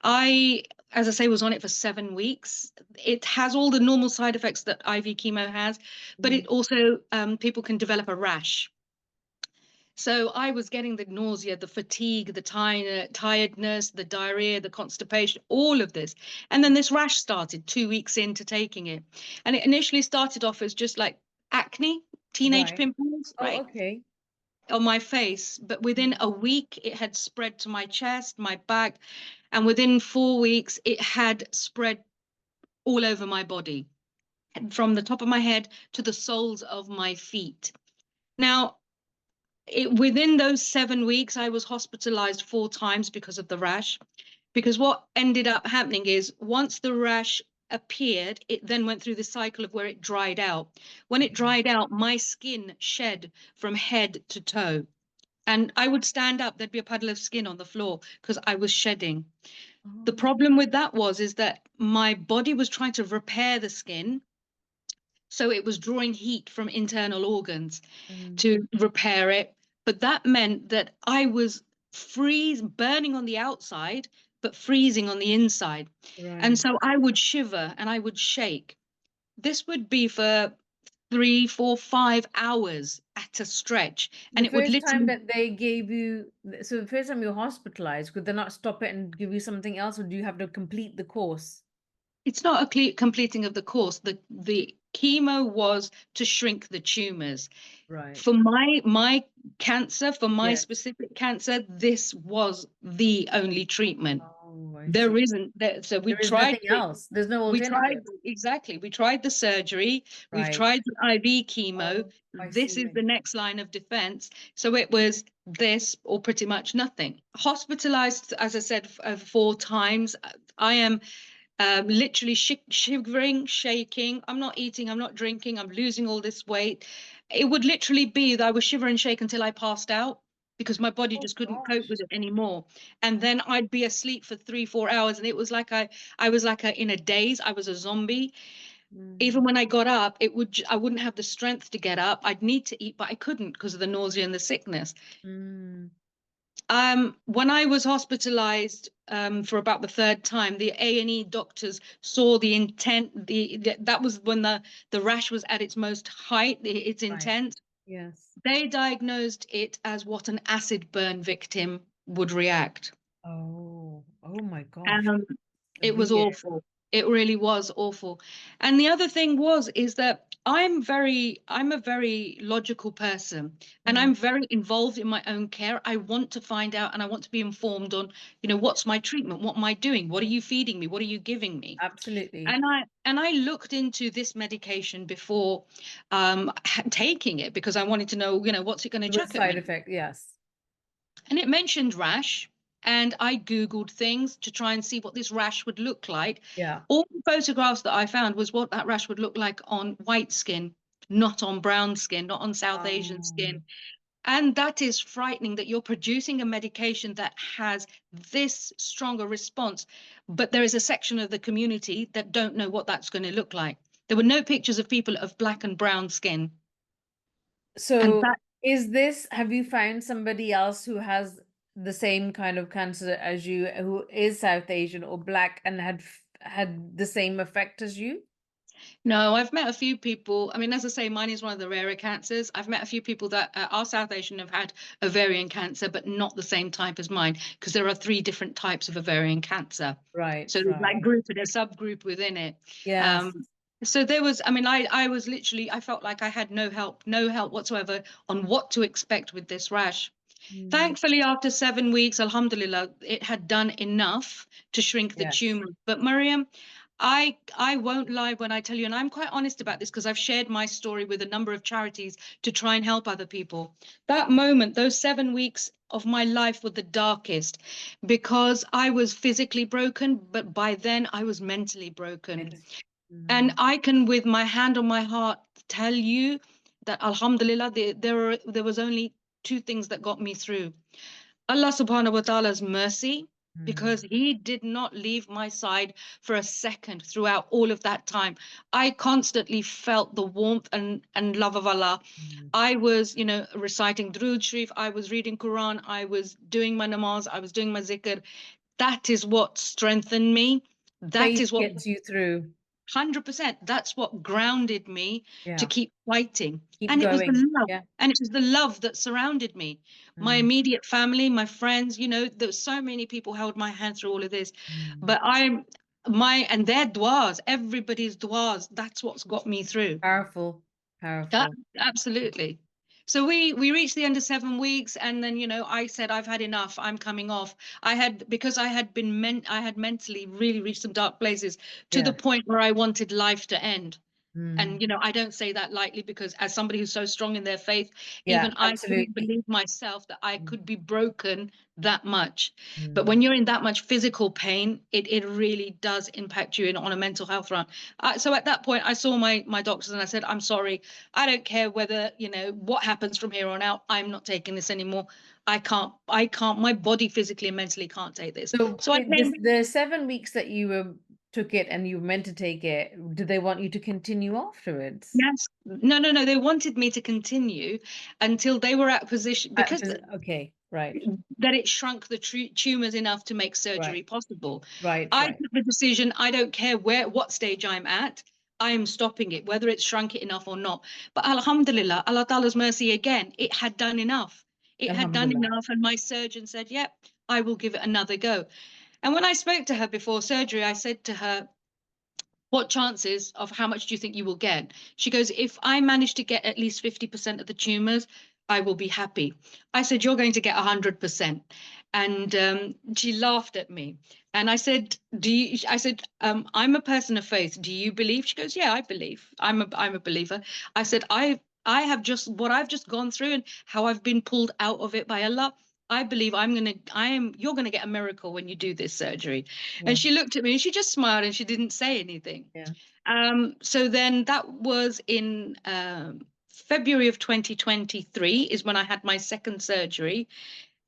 I, as I say, was on it for 7 weeks. It has all the normal side effects that IV chemo has, but Mhm. it also, people can develop a rash. So I was getting the nausea, the fatigue, the tiredness, the diarrhea, the constipation, all of this. And then this rash started 2 weeks into taking it. And it initially started off as just like acne, teenage Right. pimples, Oh, right, okay. on my face. But within Mhm. a week, it had spread to my chest, my back. And within 4 weeks, it had spread all over my body, from the top of my head to the soles of my feet. Now, within those 7 weeks, I was hospitalized 4 times because of the rash. Because what ended up happening is once the rash appeared, it then went through the cycle of where it dried out. When it Mhm. dried out, my skin shed from head to toe. And I would stand up, there'd be a puddle of skin on the floor because I was shedding. The Oh, problem with that is that my body was trying to repair the skin, so it was drawing heat from internal organs mm, to repair it. But that meant that I was burning on the outside, but freezing on the inside. And right. so I would shiver and I would shake. This would be for 3, 4, 5 hours at a stretch. The And it would first time literally, that they gave you, so the first time you're hospitalized, could they not stop it and give you something else, or do you have to complete the course? it's not a completing of the course. The chemo was to shrink the tumors. Right. For my cancer, for my Yes. specific cancer, this was the only treatment. Oh, I There see. isn't that. So we There is tried nothing else. There's no we tried alternative. exactly. We tried the surgery. We've Right. tried the IV chemo. Oh, I This is see. the next line of defense. So it was this or pretty much nothing. Hospitalized, as I said, 4 times. I am literally shivering, shaking. I'm not eating, I'm not drinking, I'm losing all this weight. It would literally be that I would shiver and shake until I passed out because my body Oh just couldn't cope gosh. with it anymore. And then I'd be asleep for 3, 4 hours, and it was like I was like in a daze. I was a zombie. Even Mm, when I got up, I wouldn't have the strength to get up. I'd need to eat, but I couldn't because of the nausea and the sickness. mm, When I was hospitalized for about the third time, the A&E doctors saw the intent. That was when the rash was at its most height, its right. intent. Yes. They diagnosed it as what an acid burn victim would react. Oh, oh my gosh. Um, it was Severe. awful. It really was awful. And the other thing is that I'm a very logical person, and Mm, I'm very involved in my own care. I want to find out and I want to be informed on, what's my treatment? What am I doing? What are you feeding me? What are you giving me? absolutely. And I looked into this medication before taking it because I wanted to know, what's it going to The chuck at side me? effect, yes. And it mentioned rash. And I Googled things to try and see what this rash would look like. Yeah. All the photographs that I found was what that rash would look like on white skin, not on brown skin, not on South Asian skin. Um, And that is frightening that you're producing a medication that has this stronger response, but there is a section of the community that don't know what that's going to look like. There were no pictures of people of black and brown skin. And so that have you found somebody else who has the same kind of cancer as you, who is South Asian or black and had the same effect as you? No, I've met a few people. I mean, as I say, mine is one of the rarer cancers. I've met a few people that are South Asian, have had ovarian cancer, but not the same type as mine, because there are 3 different types of ovarian cancer. Right, So there's right. like group and a subgroup within it. Yes. Um, so there was, I mean, I was literally, I felt like I had no help whatsoever on what to expect with this rash. Mm, Thankfully, after 7 weeks, Alhamdulillah, it had done enough to shrink the yes. tumor. But Maryam, I won't lie when I tell you, and I'm quite honest about this because I've shared my story with a number of charities to try and help other people. That moment, those 7 weeks of my life were the darkest because I was physically broken, but by then I was mentally broken. Right. And Mm, I can, with my hand on my heart, tell you that Alhamdulillah, there was only 2 things that got me through. Allah subhanahu wa ta'ala's mercy, because mm, he did not leave my side for a second throughout all of that time. I constantly felt the warmth and love of Allah. mm. I was, reciting Durood Sharif, I was reading Quran, I was doing my namaz, I was doing my zikr. That is what strengthened me. That Faith is what gets you through. 100%. That's what grounded me to Yeah. keep fighting. Keep And it was the going. love. Yeah. And it was the love that surrounded me. My Mm, immediate family, my friends, there so many people held my hand through all of this. mm. But and their duas, everybody's duas, that's what's got me through. Powerful. That, Powerful. absolutely. So we reached the end of 7 weeks, and then I said I've had enough. I'm coming off. Because I had mentally really reached some dark places to the Yeah. point where I wanted life to end. And, I don't say that lightly, because as somebody who's so strong in their faith, Yeah, even I couldn't absolutely. believe myself that I Mm, could be broken that much. But mm. when you're in that much physical pain, it really does impact you on a mental health front. So at that point, I saw my doctors and I said, I'm sorry. I don't care whether, what happens from here on out. I'm not taking this anymore. I can't, my body physically and mentally can't take this. So So I came. the 7 weeks that you took it and you were meant to take it, do they want you to continue afterwards? Yes. No, no, no. They wanted me to continue until they were at a position, because Okay, right, that it shrunk the tumors enough to make right, surgery possible. right, I right. took the decision. I don't care what stage I'm at. I am stopping it, whether it's shrunk it enough or not. But Alhamdulillah, Allah Ta'ala's mercy again, it had done enough. It had done Alhamdulillah. enough. And my surgeon said, yep, I will give it another go. And when I spoke to her before surgery, I said to her, what chances of how much do you think you will get? She goes, if I manage to get at least 50% of the tumors, I will be happy. I said, you're going to get 100%. And she laughed at me. And I said, I'm a person of faith. Do you believe? She goes, yeah, I believe. I'm a believer. I said, I have just what I've just gone through and how I've been pulled out of it by Allah. I believe you're gonna get a miracle when you do this surgery. And Yeah, she looked at me and she just smiled and she didn't say anything. yeah. So then that was in February of 2023 is when I had my second surgery,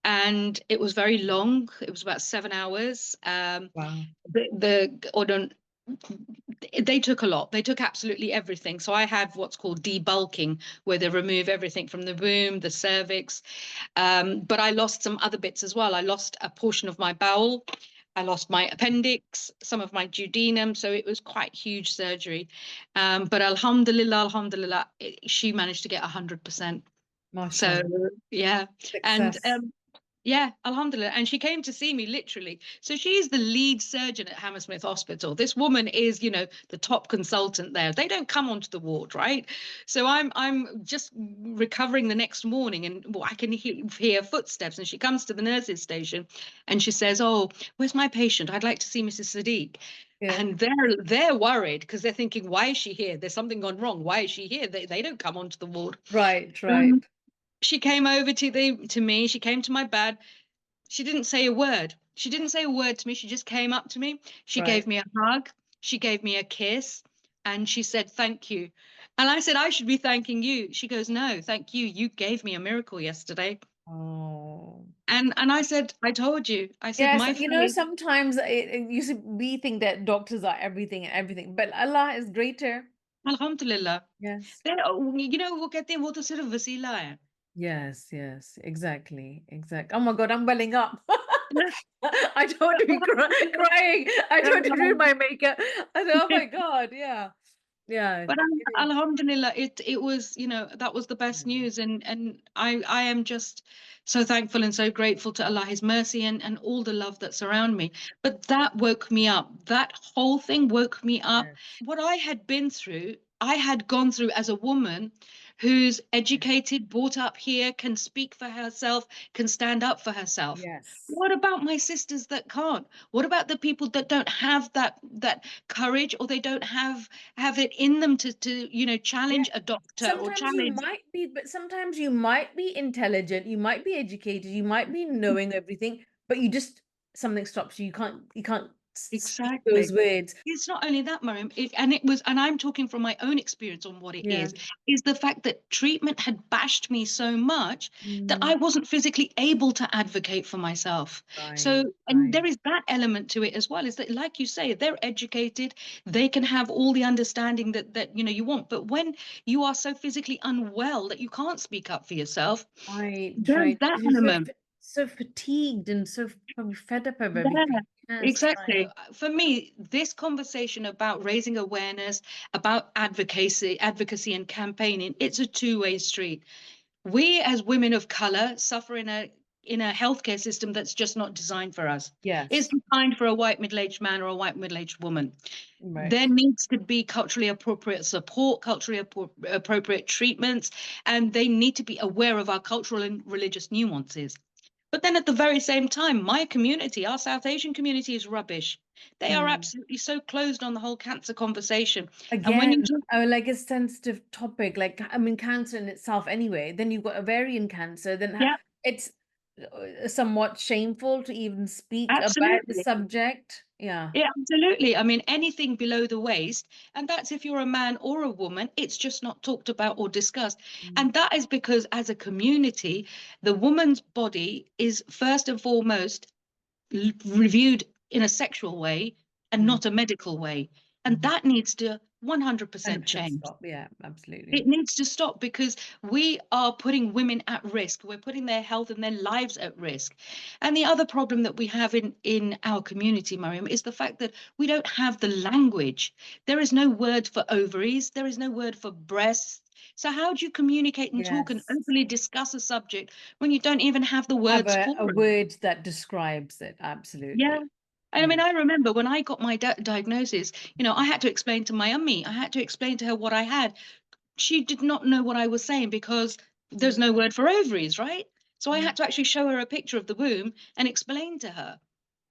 and it was very long. It was about 7 hours. Wow. Or don't, they took a lot. They took absolutely everything. So I have what's called debulking, where they remove everything from the womb, the cervix. But I lost some other bits as well. I lost a portion of my bowel. I lost my appendix, some of my duodenum. So it was quite huge surgery. But Alhamdulillah, Alhamdulillah, she managed to get 100%. So MashaAllah. yeah. And Success. yeah, Alhamdulillah. And she came to see me literally. So she's the lead surgeon at Hammersmith Hospital. This woman is, the top consultant there. They don't come onto the ward, right? So I'm just recovering the next morning, and I can hear footsteps. And she comes to the nurses station and she says, "Oh, where's my patient? I'd like to see Mrs. Siddique." Yeah. And they're worried because they're thinking, why is she here? There's something gone wrong. Why is she here? They don't come onto the ward. Right, right, Um, she came over to me. She came to my bed. She didn't say a word. She didn't say a word to me. She just came up to me. She right. gave me a hug. She gave me a kiss, and she said, "Thank you." And I said, "I should be thanking you." She goes, "No, thank you. You gave me a miracle yesterday." Oh. And I said, "I told you." I said, Yes, "My faith, sometimes you see, we think that doctors are everything and everything, but Allah is greater. Alhamdulillah." Yes. Then, वो कहते हैं वो तो सिर्फ वसीला है. Yes, yes, exactly, exactly. Oh my God, I'm welling up. I don't want to be crying. I don't want to do my makeup. I said, oh my God, yeah, yeah, But it is. Alhamdulillah, it was, that was the best Mm, news. And I am just so thankful and so grateful to Allah, His mercy, and all the love that's around me. But that woke me up. That whole thing woke me up. yes, What I had been through, I had gone through as a woman who's educated, brought up here, can speak for herself, can stand up for herself. yes, What about my sisters that can't? What about the people that don't have that courage, or they don't have it in them to yeah. challenge a doctor or Sometimes you challenge. might be, but sometimes you might be intelligent, you might be educated, you might be knowing everything, but something stops you. You can't speak Exactly. those words. It's not only that, Maryum, and I'm talking from my own experience on what it Yeah. is the fact that treatment had bashed me so much that Mm, I wasn't physically able to advocate for myself. So, right, and there right. is that element to it as well, is that, like you say, they're educated, they can have all the understanding that you want. But when you are so physically unwell that you can't speak up for yourself, Right, there's right. that Because you're element. so fatigued and so probably fed up of Yeah, everything. Yes, right. exactly. For me, this conversation about raising awareness, about advocacy and campaigning, it's a two-way street. We as women of color suffer in a healthcare system that's just not designed for us. It's Yes, designed for a white middle-aged man or a white middle-aged woman. There right. needs to be culturally appropriate support, culturally appropriate treatments, and they need to be aware of our cultural and religious nuances. But then at the very same time, my community, our South Asian community, is rubbish. They are Mm. absolutely so closed on the whole cancer conversation. And when you Again, talk, like a sensitive topic, like I mean, cancer in itself anyway. Then you've got ovarian cancer. Then yeah, it's somewhat shameful to even speak about the absolutely. subject. Yeah. Yeah, absolutely. I mean, anything below the waist, and that's if you're a man or a woman, it's just not talked about or discussed. Mm. And that is because, as a community, the woman's body is first and foremost reviewed in a sexual way and Mm. not a medical way. And Mhm. that needs to 100% 100% change. stop. Yeah, absolutely. It needs to stop because we are putting women at risk. We're putting their health and their lives at risk. And the other problem that we have in our community, Maryum, is the fact that we don't have the language. There is no word for ovaries, there is no word for breasts. So how do you communicate and talk and Yes. openly discuss a subject when you don't even have the Have words for a it? word that describes it. Yeah. Absolutely. I Yeah. mean, I remember when I got my diagnosis, I had to explain to my ummi, I had to explain to her what I had. She did not know what I was saying because there's Mm. no word for ovaries, right? So I Mm. had to actually show her a picture of the womb and explain to her.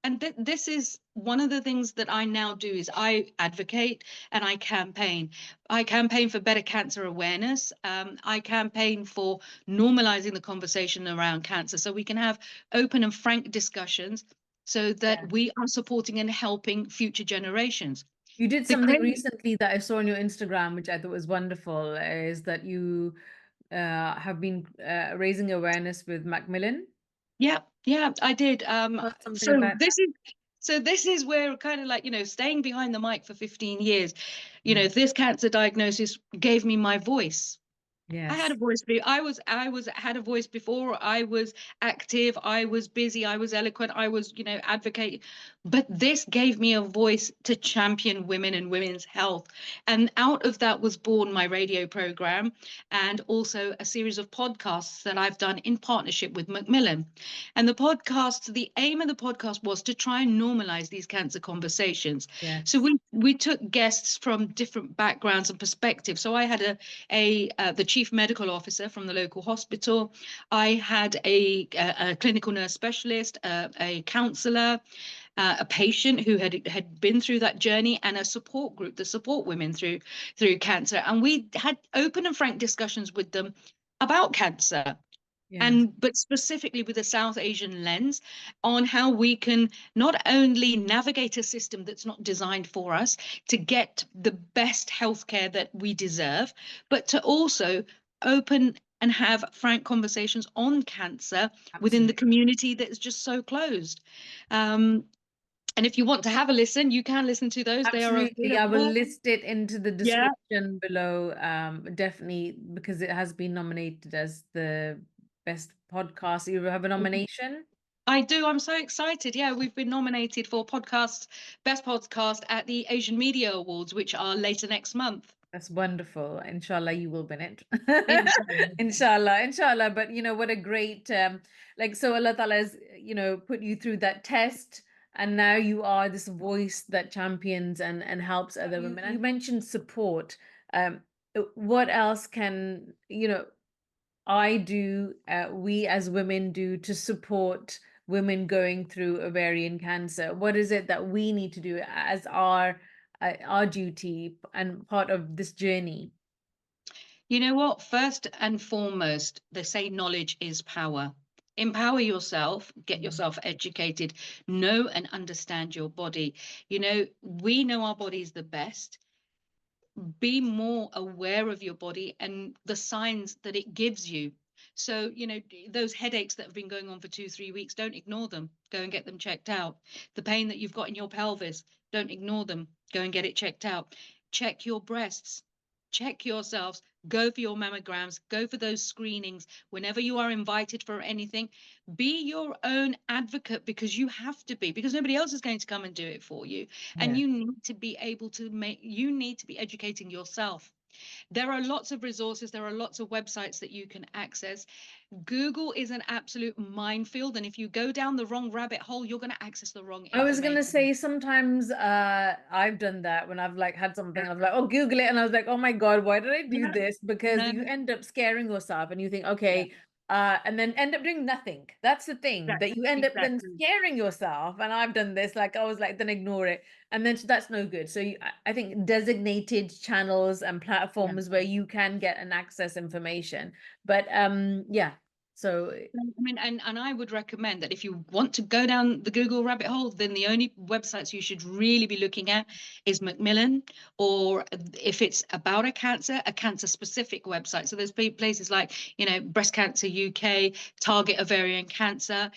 And this is one of the things that I now do is I advocate and I campaign. I campaign for better cancer awareness. I campaign for normalizing the conversation around cancer so we can have open and frank discussions so that Yes. we are supporting and helping future generations. You did The something crazy, recently that I saw on your Instagram, which I thought was wonderful, is that you have been raising awareness with Macmillan. yeah, yeah, I did. Tell us something So about this is so this is where kind of like, staying behind the mic for 15 years, that. Mm. this cancer diagnosis gave me my voice. I had a Yes. voice. I was had a voice before. I was active. I was busy. I was eloquent. I was, advocating. But this gave me a voice to champion women and women's health. And out of that was born my radio program and also a series of podcasts that I've done in partnership with Macmillan. And the aim of the podcast was to try and normalize these cancer conversations. So Yes. we took guests from different backgrounds and perspectives. So I had the chief medical officer from the local hospital. I had a clinical nurse specialist, a counsellor, a patient who had been through that journey, and a support group that support women through cancer. And we had open and frank discussions with them about cancer Yes. and but specifically with a South Asian lens on how we can not only navigate a system that's not designed for us to get the best healthcare that we deserve, but to also open and have frank conversations on cancer within the Absolutely. community that is just so closed. Um, and if you want to have a listen, you can listen to those. They are Absolutely. I will available. list it into the Yeah. description below. Definitely because it has been nominated as the best podcast. You have a nomination? I do. I'm so excited. Yeah, we've been nominated for best podcast at the Asian Media Awards, which are later next month. That's wonderful. Inshallah, you will win it. Inshallah. Inshallah, inshallah. But what a great like so Allah Ta'ala has, put you through that test and now you are this voice that champions and helps other women. You mentioned support. Um, what else can, I do, we as women do to support women going through ovarian cancer? What is it that we need to do as our duty and part of this journey? You know what? First and foremost, they say knowledge is power. Empower yourself, get Mm. yourself educated, know and understand your body. We know our bodies the best. Be more aware of your body and the signs that it gives you. So, those headaches that have been going on for 2, 3 weeks, don't ignore them. Go and get them checked out. The pain that you've got in your pelvis, don't ignore them. Go and get it checked out. Check your breasts. Check yourselves. Go for your mammograms. Go for those screenings. Whenever you are invited for anything, be your own advocate because you have to be, because nobody else is going to come and do it for you. And Yeah. you need to be able to you need to be educating yourself. There are lots of resources, there are lots of websites that you can access. Google is an absolute minefield, and if you go down the wrong rabbit hole, you're going to access the wrong I was gonna information. say sometimes I've done that when I've like had something, I was like, oh, Google it, and I was like, oh my God, why did I do Yeah, this? Because no, you end up scaring yourself and you think, yeah, okay, and then end up doing nothing. That's the thing, that you end up then Exactly. scaring yourself. And I've done this, like I was like, then ignore it. And then that's no good. So I think designated channels and Yeah. platforms where you can get and access information. But yeah. So I mean, and I would recommend that if you want to go down the Google rabbit hole, then the only websites you should really be looking at is Macmillan, or if it's about a cancer specific website. So there's places like, Breast Cancer UK, Target Ovarian Cancer.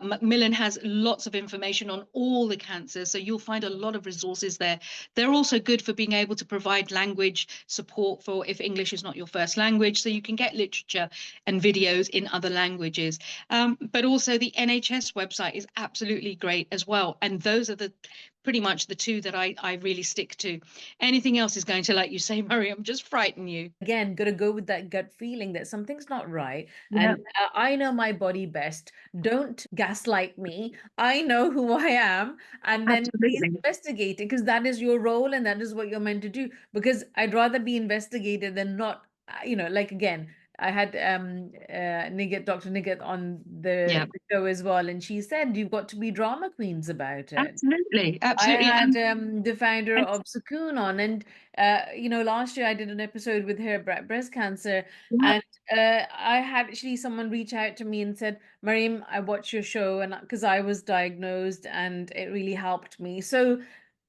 Macmillan has lots of information on all the cancers, so you'll find a lot of resources there. They're also good for being able to provide language support for if English is not your first language, so you can get literature and videos in other languages. But also the NHS website is absolutely great as well. And those are the pretty much the two that I really stick to. Anything else is going to, like you say, Maryum, just frighten you. again, got to go with that gut feeling that something's not right. Yeah, And I know my body best. Don't gaslight me. I know who I am. And then please absolutely. investigate it, because that is your role and that is what you're meant to do. Because I'd rather be investigated than not, like again, I had Dr. Nigat on Yeah, the show as well, and she said you've got to be drama queens about it. absolutely, I absolutely. had the founder And of Sukoon on, and last year I did an episode with her about breast cancer, yeah, and I had actually someone reach out to me and said, "Maryam, I watched your show, and because I was diagnosed, and it really helped me." So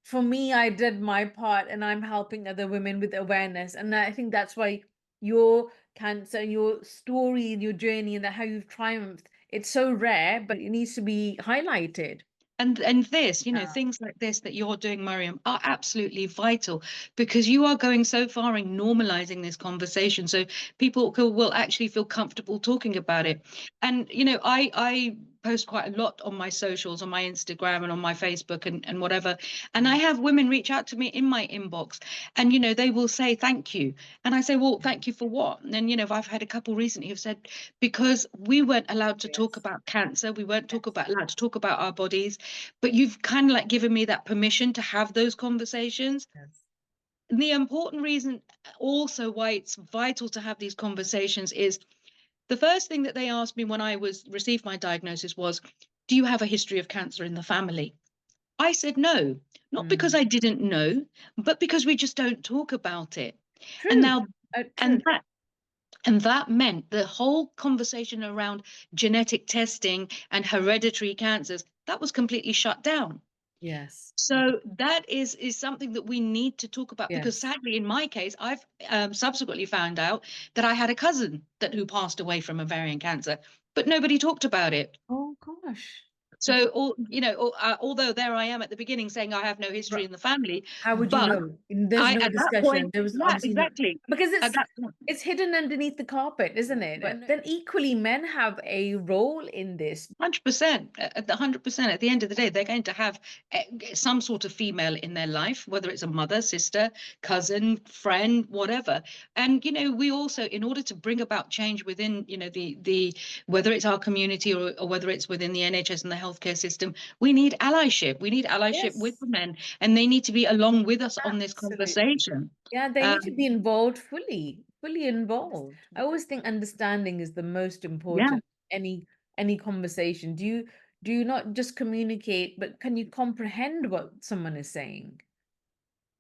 for me, I did my part, and I'm helping other women with awareness, and I think that's why your cancer, your story, your journey, and how you've triumphed, it's so rare, but it needs to be highlighted. and this, Yeah. things like this that you're doing, Maryam, are absolutely vital, because you are going so far in normalizing this conversation, so people will actually feel comfortable talking about it. And I post quite a lot on my socials, on my Instagram and on my Facebook and whatever. And I have women reach out to me in my inbox, and they will say thank you. And I say, well, thank you for what? And then I've had a couple recently who've said, because we weren't allowed to talk Yes. about cancer, we weren't talk Yes. about allowed to talk about our bodies, but you've kind of like given me that permission to have those conversations. Yes. The important reason also why it's vital to have these conversations is the first thing that they asked me when I was received my diagnosis was, do you have a history of cancer in the family? I said no, not because Mm. I didn't know, but because we just don't talk about it. And True. now, True. and that meant the whole conversation around genetic testing and hereditary cancers, that was completely shut down. Yes. So that is something that we need to talk about, because Yes. sadly, in my case, I've subsequently found out that I had a cousin who passed away from ovarian cancer, but nobody talked about it. Oh gosh. That's So, although there I am at the beginning saying I have no history ru- in the family, how would you but know? There's I no at that discussion. point, There was yeah, obviously no, exactly. because At that it's hidden underneath the carpet, isn't it? But then equally men have a role in this. 100%, at the 100%. At the end of the day, they're going to have some sort of female in their life, whether it's a mother, sister, cousin, friend, whatever. And we also, in order to bring about change within, the whether it's our community, or whether it's within the NHS and the healthcare system, we need allyship. We need allyship with Yes. the men, and they need to be along with us on this Absolutely. conversation. Yeah, they need to Um, be involved fully, fully involved. I always think understanding is the most yeah. important. Any conversation. Do you not just communicate, but can you comprehend what someone is saying?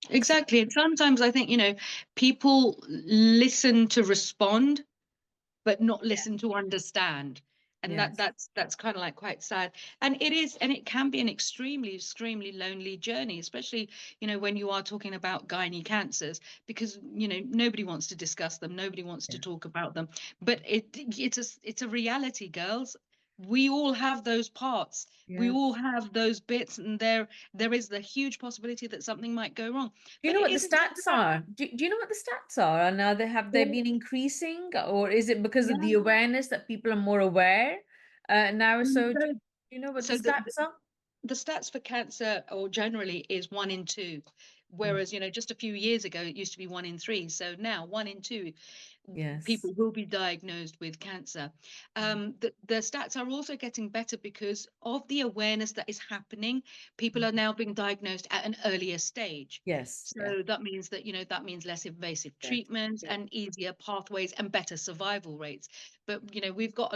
So, Exactly. And sometimes I think, people listen to respond, but not yeah. listen to understand. And Yes. that's kind of like quite sad. And it can be an extremely lonely journey, especially, when you are talking about gynae cancers, because, nobody wants to discuss them, nobody wants to Yeah. talk about them. But it's a reality, girls. We all have those parts. We all Yes. have those bits, and there is the huge possibility that something might go wrong. Do you But know it what the isn't just stats about, are? Do you know what the stats are? And now they been increasing, or is it because of yeah. the awareness that people are more aware now? So do So, you know what the so stats are? the stats for cancer, or generally, is 1 in 2, Mm. whereas just a few years ago it used to be 1 in 3, so now 1 in 2. Yes. people will be diagnosed with cancer. The stats are also getting better because of the awareness that is happening. People are now being diagnosed at an earlier stage. Yes. Yeah. So that means that, that means less invasive Yes. treatments Yeah. and easier pathways and better survival rates. But we've got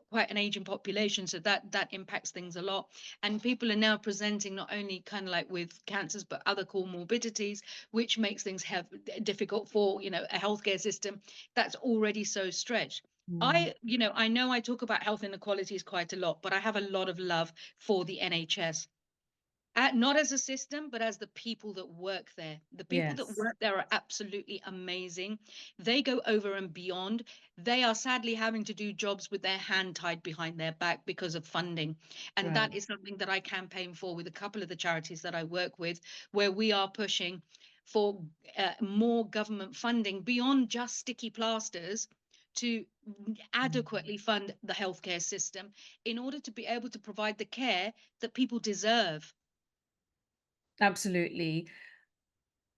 quite an aging population, so that impacts things a lot. And people are now presenting not only kind of like with cancers, but other comorbidities, which makes things have difficult for, a healthcare system that's already so stretched. Mm. I know I talk about health inequalities quite a lot, but I have a lot of love for the NHS. Not as a system, but as the people that work there. The people that Yes. work there are absolutely amazing. They go over and beyond. They are sadly having to do jobs with their hand tied behind their back because of funding. And Right. that is something that I campaign for with a couple of the charities that I work with, where we are pushing for more government funding beyond just sticky plasters to Mm. adequately fund the healthcare system in order to be able to provide the care that people deserve. Absolutely.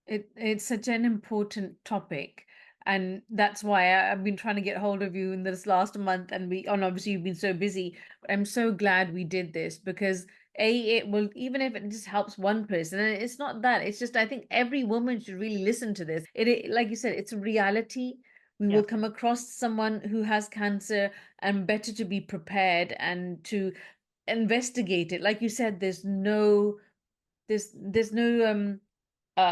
It's such an important topic, and that's why I've been trying to get hold of you in this last month, and obviously you've been so busy. But I'm so glad we did this because it will, even if it just helps one person, and it's not that, it's just I think every woman should really listen to this. Like you said, it's a reality. We will Yeah. come across someone who has cancer, and better to be prepared and to investigate it. Like you said, there's no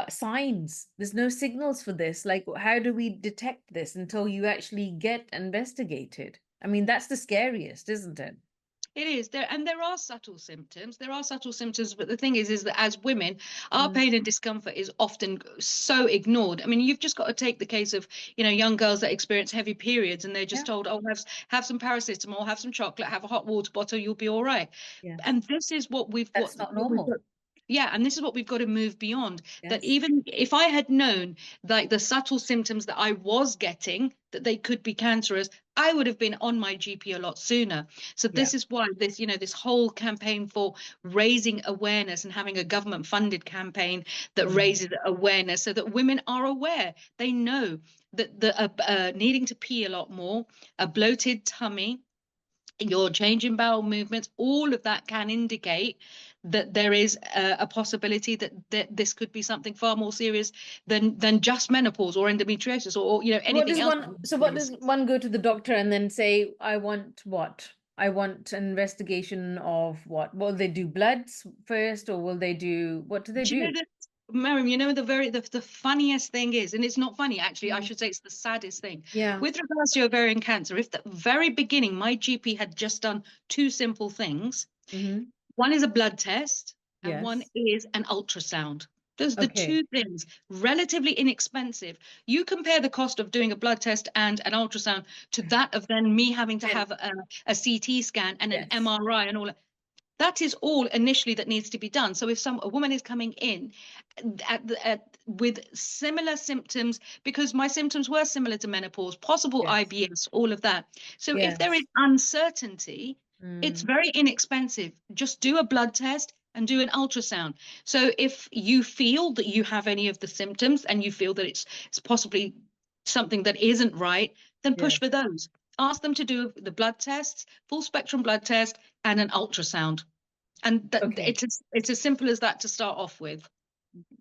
signs, there's no signals for this. Like, how do we detect this until you actually get investigated? I mean, that's the scariest, isn't it? It is there, and there are subtle symptoms. There are subtle symptoms, but the thing is that as women, our Mm. pain and discomfort is often so ignored. I mean, you've just got to take the case of, young girls that experience heavy periods, and they're Yeah. just told, "Oh, have some paracetamol, have some chocolate, have a hot water bottle, you'll be all right." Yes. And this is what we've That's not what we've normal. got. Yeah, and this is what we've got to move beyond. That Yes. even if I had known, like, the subtle symptoms that I was getting, that they could be cancerous, I would have been on my GP a lot sooner. So Yeah. this is why this whole campaign for raising awareness and having a government funded campaign that Mm. raises awareness so that women are aware. They know that needing to pee a lot more, a bloated tummy, your change in bowel movements, all of that can indicate that there is a possibility that this could be something far more serious than just menopause or endometriosis or What anything does else. one, so what does one go to the doctor and then say, I want what? I want an investigation of what? Will they do bloods first, or will they do, what do they Do you know do? that, Maryum, the funniest thing is, and it's not funny actually, I Mm. should say it's the saddest thing. Yeah. With regards to ovarian cancer, if the very beginning my GP had just done two simple things, Mm-hmm. one is a blood test and one Yes. is an ultrasound. Those are the Okay. two things, relatively inexpensive. You compare the cost of doing a blood test and an ultrasound to that of then me having to Then, have a CT scan and an yes. MRI and all that. That is all initially that needs to be done. So if a woman is coming in with similar symptoms, because my symptoms were similar to menopause, possible Yes. IBS, all of that. So if there is Yes. uncertainty, it's Mm. very inexpensive. Just do a blood test and do an ultrasound. So if you feel that you have any of the symptoms and you feel that it's possibly something that isn't right, then push Yes. for those. Ask them to do the blood tests, full spectrum blood test, and an ultrasound. And Okay. it's as simple as that to start off with.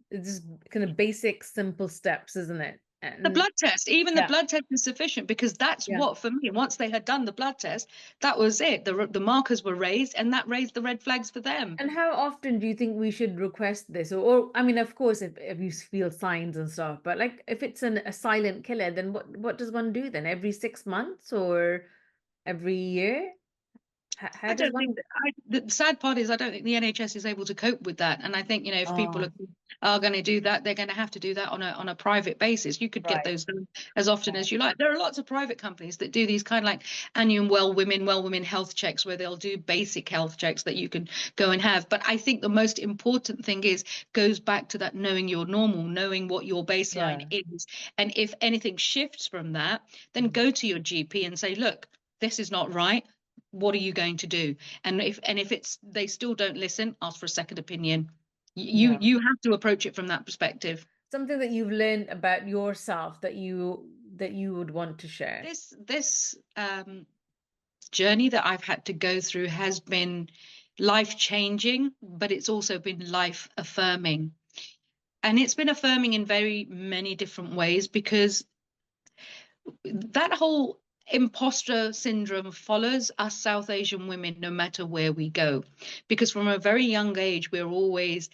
It's just kind of basic, simple steps, isn't it? The And blood test, even the yeah, blood test is sufficient because that's yeah. what, for me, once they had done the blood test, that was it. The markers were raised, and that raised the red flags for them. And how often do you think we should request this? Or I mean, of course, if you feel signs and stuff, but like if it's a silent killer, then what does one do then? Every 6 months or every year? How I does don't think one? that the sad part is I don't think the NHS is able to cope with that. And I think, if people Oh, are going to do that, they're going to have to do that on a private basis. You could get right, those done as often right. as you like. There are lots of private companies that do these kind of like annual well women health checks where they'll do basic health checks that you can go and have. But I think the most important thing goes back to that knowing your normal, knowing what your baseline Yeah. is. And if anything shifts from that, then Mm. go to your GP and say, look, this is not right. What are you going to do? And if it's they still don't listen, ask for a second opinion. you Yeah. you have to approach it from that perspective. Something that you've learned about yourself that that you would want to share? This journey that I've had to go through has been life changing, but it's also been life affirming. And it's been affirming in very many different ways, because that whole imposter syndrome follows us South Asian women no matter where we go. Because from a very young age, we're always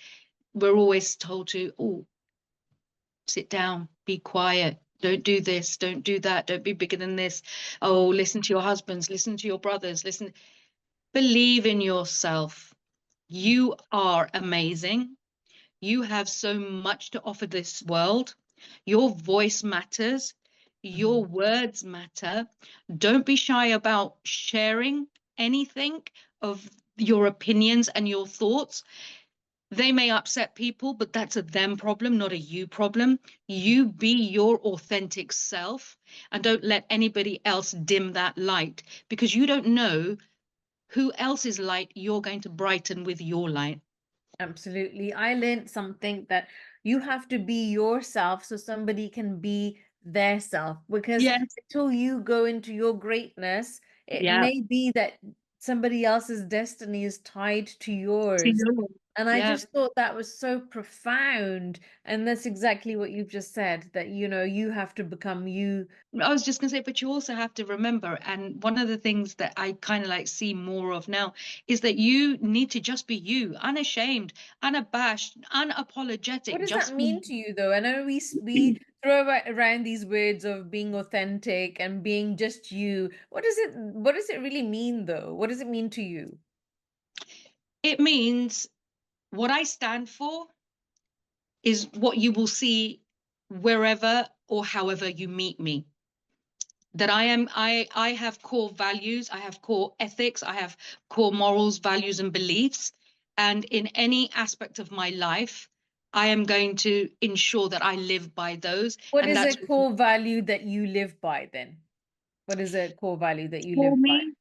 told to, oh, sit down, be quiet, don't do this, don't do that, don't be bigger than this. Oh, listen to your husbands, listen to your brothers, listen. Believe in yourself. You are amazing. You have so much to offer this world. Your voice matters. Your Mhm. words matter. Don't be shy about sharing anything of your opinions and your thoughts. They may upset people, but that's a them problem, not a you problem. You be your authentic self, and don't let anybody else dim that light, because you don't know who else's light you're going to brighten with your light. Absolutely. I learned something that you have to be yourself so somebody can be their self. Because Yes. until you go into your greatness, it Yeah. may be that somebody else's destiny is tied to yours. And I Yeah. just thought that was so profound. And that's exactly what you've just said, that, you have to become you. I was just going to say, but you also have to remember, and one of the things that I kind of like see more of now is that you need to just be you, unashamed, unabashed, What unapologetic, does that just mean to you, though? I know we throw around these words of being authentic and being just you. What does it really mean, though? What does it mean to you? it means what I stand for is what you will see wherever or however you meet me. That I have core values, I have core ethics, I have core morals, values, and beliefs. And in any aspect of my life, I am going to ensure that I live by those. What And is a that's core value that you live by then? What is a core value that you for live by? me.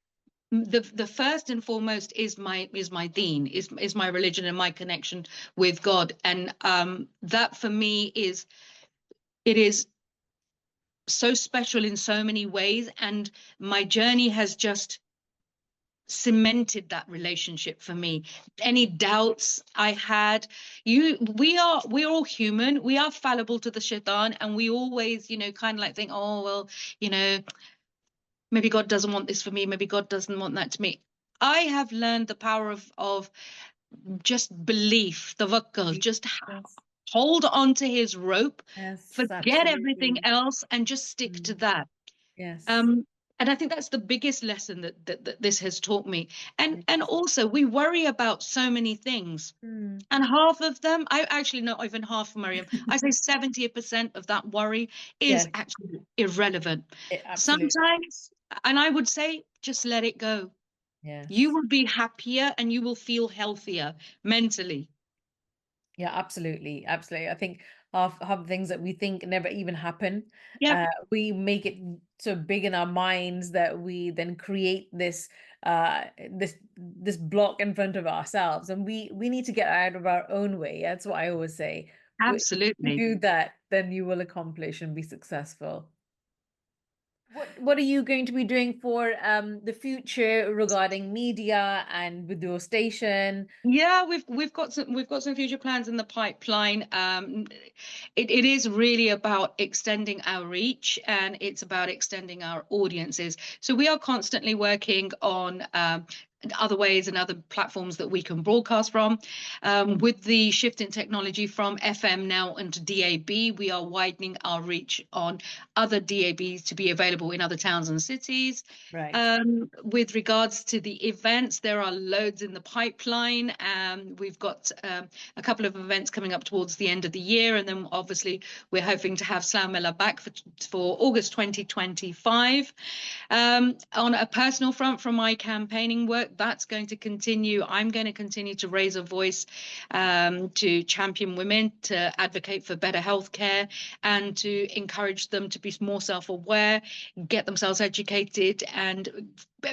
The first and foremost is my deen, is my religion and my connection with God. And that for me it is so special in so many ways. And my journey has just cemented that relationship for me. Any doubts I had, we're all human, we are fallible to the shaitan, and we always, kind of like think, oh well, you know maybe God doesn't want this for me, maybe God doesn't want that to me. I have learned the power of just belief, tawakkul, just Yes, hold on to his rope, yes, forget everything absolutely. else, and just stick to Mm, that. yes. um and I think that's the biggest lesson that this has taught me. And Yes. also, we worry about so many things, Mm. and half of them, I actually, not even half, Maryam, I say 70% of that worry is Yes, actually irrelevant absolutely. sometimes. And I would say, just let it go. You Yes. will be happier and you will feel healthier mentally. Yeah, absolutely. Absolutely. I think half the things that we think never even happen, Yep, we make it so big in our minds that we then create this block in front of ourselves, and we need to get out of our own way. That's what I always say. If you absolutely. do that, then you will accomplish and be successful. What are you going to be doing for the future regarding media and with your station? Yeah, we've got some future plans in the pipeline. It is really about extending our reach, and it's about extending our audiences. So we are constantly working on other ways and other platforms that we can broadcast from. With the shift in technology from FM now into DAB, we are widening our reach on other DABs to be available in other towns and cities. Right. With regards to the events, there are loads in the pipeline. We've got a couple of events coming up towards the end of the year, and then obviously we're hoping to have Slough back for August 2025. On a personal front, from my campaigning work, that's going to continue. I'm going to continue to raise a voice to champion women, to advocate for better healthcare, and to encourage them to be more self-aware, get themselves educated, and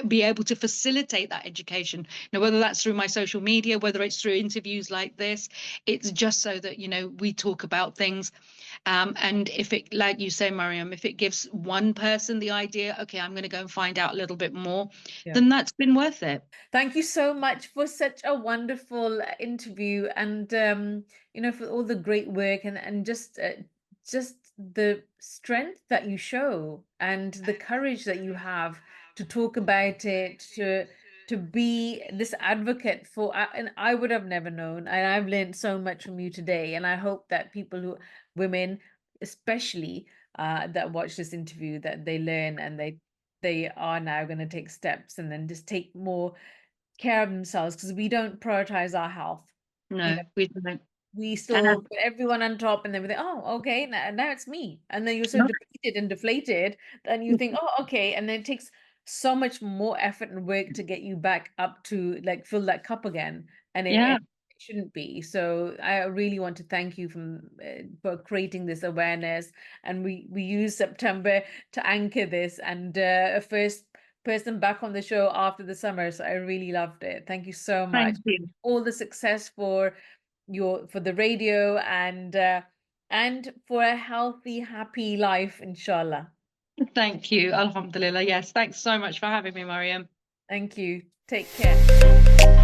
be able to facilitate that education. Now, whether that's through my social media, whether it's through interviews like this, it's just so that we talk about things And if it, like you say, Mariam, if it gives one person the idea, okay, I'm going to go and find out a little bit more, Yeah. then that's been worth it. Thank you so much for such a wonderful interview, and for all the great work, and just the strength that you show and the courage that you have to talk about it, to be this advocate for, and I would have never known, and I've learned so much from you today, and I hope that women especially, that watch this interview, that they learn, and they are now going to take steps and then just take more care of themselves, because we don't prioritize our health. You know, No, we don't. we And still put everyone on top, and then we think, oh, okay, now it's me. And then you're so depleted and deflated, then you think, oh, okay. And then it takes so much more effort and work to get you back up to like fill that cup again. And yeah, it shouldn't be. So I really want to thank you for creating this awareness. And we use September to anchor this, and a first person back on the show after the summer. So I really loved it. Thank you so much. thank you. All the success for the radio, and for a healthy, happy life, inshallah. Thank you. Alhamdulillah. Yes, thanks so much for having me, Mariam. Thank you. Take care.